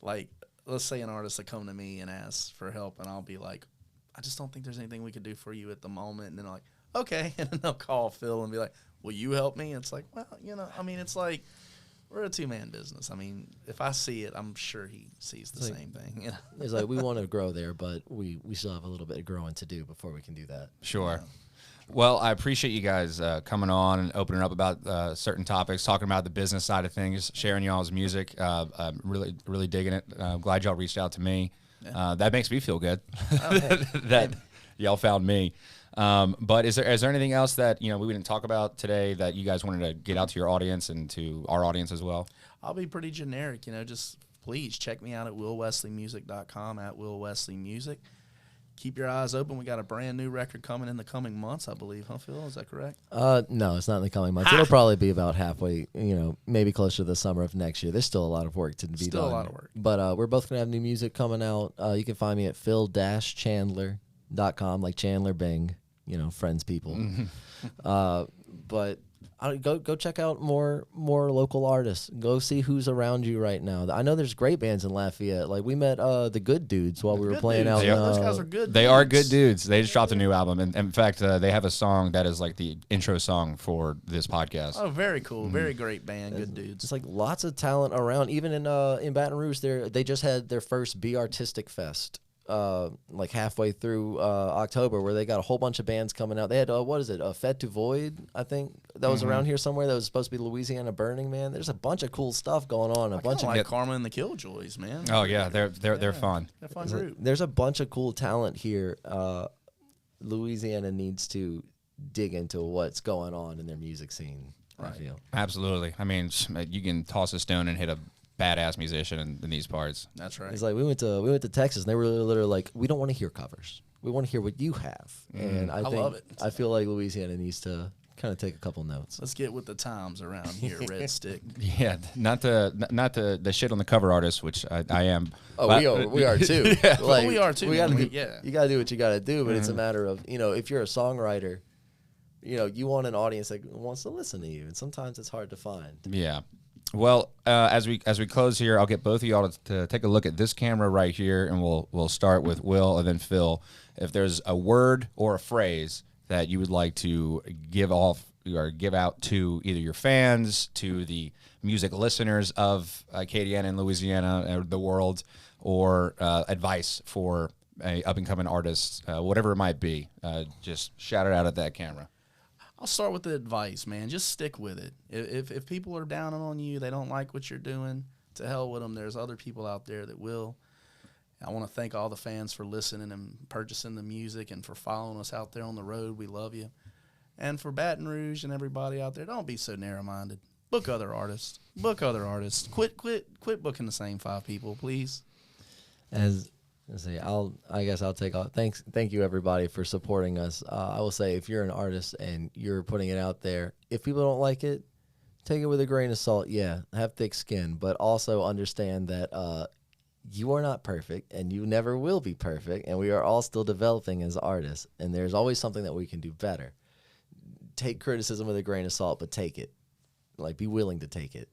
like, let's say an artist will come to me and ask for help, and I'll be like, I just don't think there's anything we could do for you at the moment. And then I'm like, okay. And then they'll call Phil and be like, will you help me? And it's like, well, it's like, we're a two-man business. I mean, if I see it, I'm sure he sees the same thing. It's like, we want to grow there, but we still have a little bit of growing to do before we can do that. Sure. Well, I appreciate you guys coming on and opening up about certain topics, talking about the business side of things, sharing y'all's music. I'm really, really digging it. I'm glad y'all reached out to me. Yeah. That makes me feel good that y'all found me. But is there anything else that we didn't talk about today that you guys wanted to get out to your audience and to our audience as well? I'll be pretty generic. Just please check me out at willwesleymusic.com, at willwesleymusic. keep your eyes open. We got a brand new record coming in the coming months, I believe. Huh, Phil? Is that correct? No, it's not in the coming months. It'll probably be about halfway, maybe closer to the summer of next year. There's still a lot of work to be done. Still a lot of work. But we're both going to have new music coming out. You can find me at phil-chandler.com, like Chandler Bing, friends people. But go check out more local artists. Go see who's around you right now. I know there's great bands in Lafayette. Like we met the Good Dudes while we were playing out. Those guys are good. They are good dudes. They just dropped a new album, and in fact, they have a song that is like the intro song for this podcast. Oh, very cool. Very great band. Good dudes. Just like lots of talent around. Even in Baton Rouge, they just had their first Be Artistic Fest. Like halfway through October, where they got a whole bunch of bands coming out. They had a Fed to Void, I think that was around here somewhere. That was supposed to be Louisiana Burning Man. There's a bunch of cool stuff going on. I bunch of like Karma and the Killjoys, man. Oh yeah, they're fun. They're fun group. There's a bunch of cool talent here. Louisiana needs to dig into what's going on in their music scene. Right. I feel Absolutely. I mean, you can toss a stone and hit a badass musician in these parts. That's right. It's like we went to Texas and they were literally like, we don't want to hear covers. We want to hear what you have. And I love it. I feel like Louisiana needs to kind of take a couple notes. Let's get with the times around here, Red Stick. Yeah, not the shit on the cover artist, which I am. Oh, we are too. Yeah. Like, we are too. You got to do what you got to do, but it's a matter of, if you're a songwriter, you want an audience that wants to listen to you, and sometimes it's hard to find. Yeah. Well, as we close here, I'll get both of y'all to take a look at this camera right here, and we'll start with Will and then Phil. If there's a word or a phrase that you would like to give off or give out to either your fans, to the music listeners of Acadiana and Louisiana and the world, or advice for a up-and-coming artist, whatever it might be, just shout it out at that camera. I'll start with the advice, man. Just stick with it. If people are down on you, they don't like what you're doing, to hell with them. There's other people out there that will. I want to thank all the fans for listening and purchasing the music and for following us out there on the road. We love you. And for Baton Rouge and everybody out there, don't be so narrow-minded. Book other artists. Quit booking the same 5 people, please. I guess I'll take off. Thank you everybody for supporting us. I will say, if you're an artist and you're putting it out there, if people don't like it, take it with a grain of salt. Yeah, have thick skin, but also understand that you are not perfect and you never will be perfect, and we are all still developing as artists, and there's always something that we can do better. Take criticism with a grain of salt, but take it. Like, be willing to take it.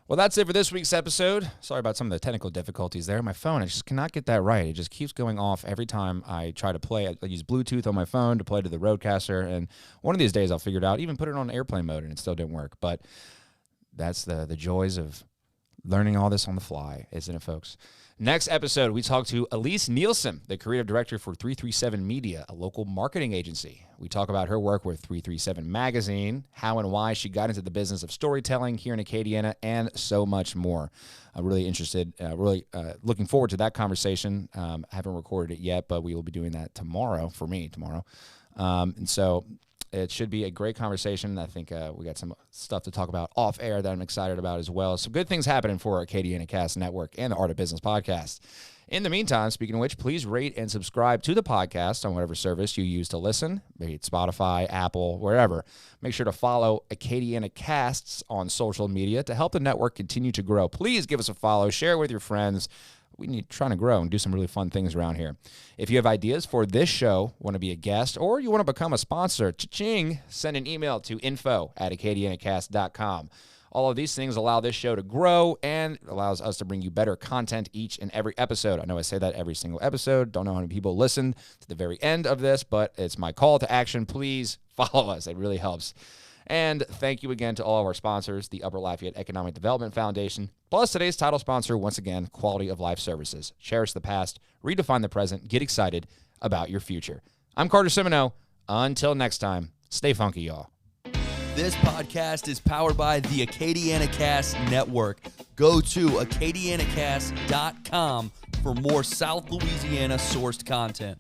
Well, that's it for this week's episode. Sorry about some of the technical difficulties there. My phone, I just cannot get that right. It just keeps going off every time I try to play. I use Bluetooth on my phone to play to the Rodecaster, and one of these days I'll figure it out. Even put it on airplane mode, and it still didn't work. But that's the joys of learning all this on the fly, isn't it, folks? Next episode, we talk to Elise Nielsen, the creative director for 337 Media, a local marketing agency. We talk about her work with 337 Magazine, how and why she got into the business of storytelling here in Acadiana, and so much more. I'm really interested, looking forward to that conversation. I haven't recorded it yet, but we will be doing that tomorrow, for me, tomorrow. And so it should be a great conversation. I think we got some stuff to talk about off air that I'm excited about as well. Some good things happening for Acadiana Cast Network and the Art of Business podcast. In the meantime, speaking of which, please rate and subscribe to the podcast on whatever service you use to listen, be it Spotify, Apple, wherever. Make sure to follow Acadiana Casts on social media to help the network continue to grow. Please give us a follow, share it with your friends. We need trying to grow and do some really fun things around here. If you have ideas for this show, want to be a guest, or you want to become a sponsor, cha-ching, send an email to info@acadianacast.com. All of these things allow this show to grow and allows us to bring you better content each and every episode. I know I say that every single episode. Don't know how many people listen to the very end of this, but it's my call to action. Please follow us. It really helps. And thank you again to all of our sponsors, the Upper Lafayette Economic Development Foundation, plus today's title sponsor, once again, Quality of Life Services. Cherish the past, redefine the present, get excited about your future. I'm Carter Simoneaux. Until next time, stay funky, y'all. This podcast is powered by the Acadiana Cast Network. Go to acadianacast.com for more South Louisiana sourced content.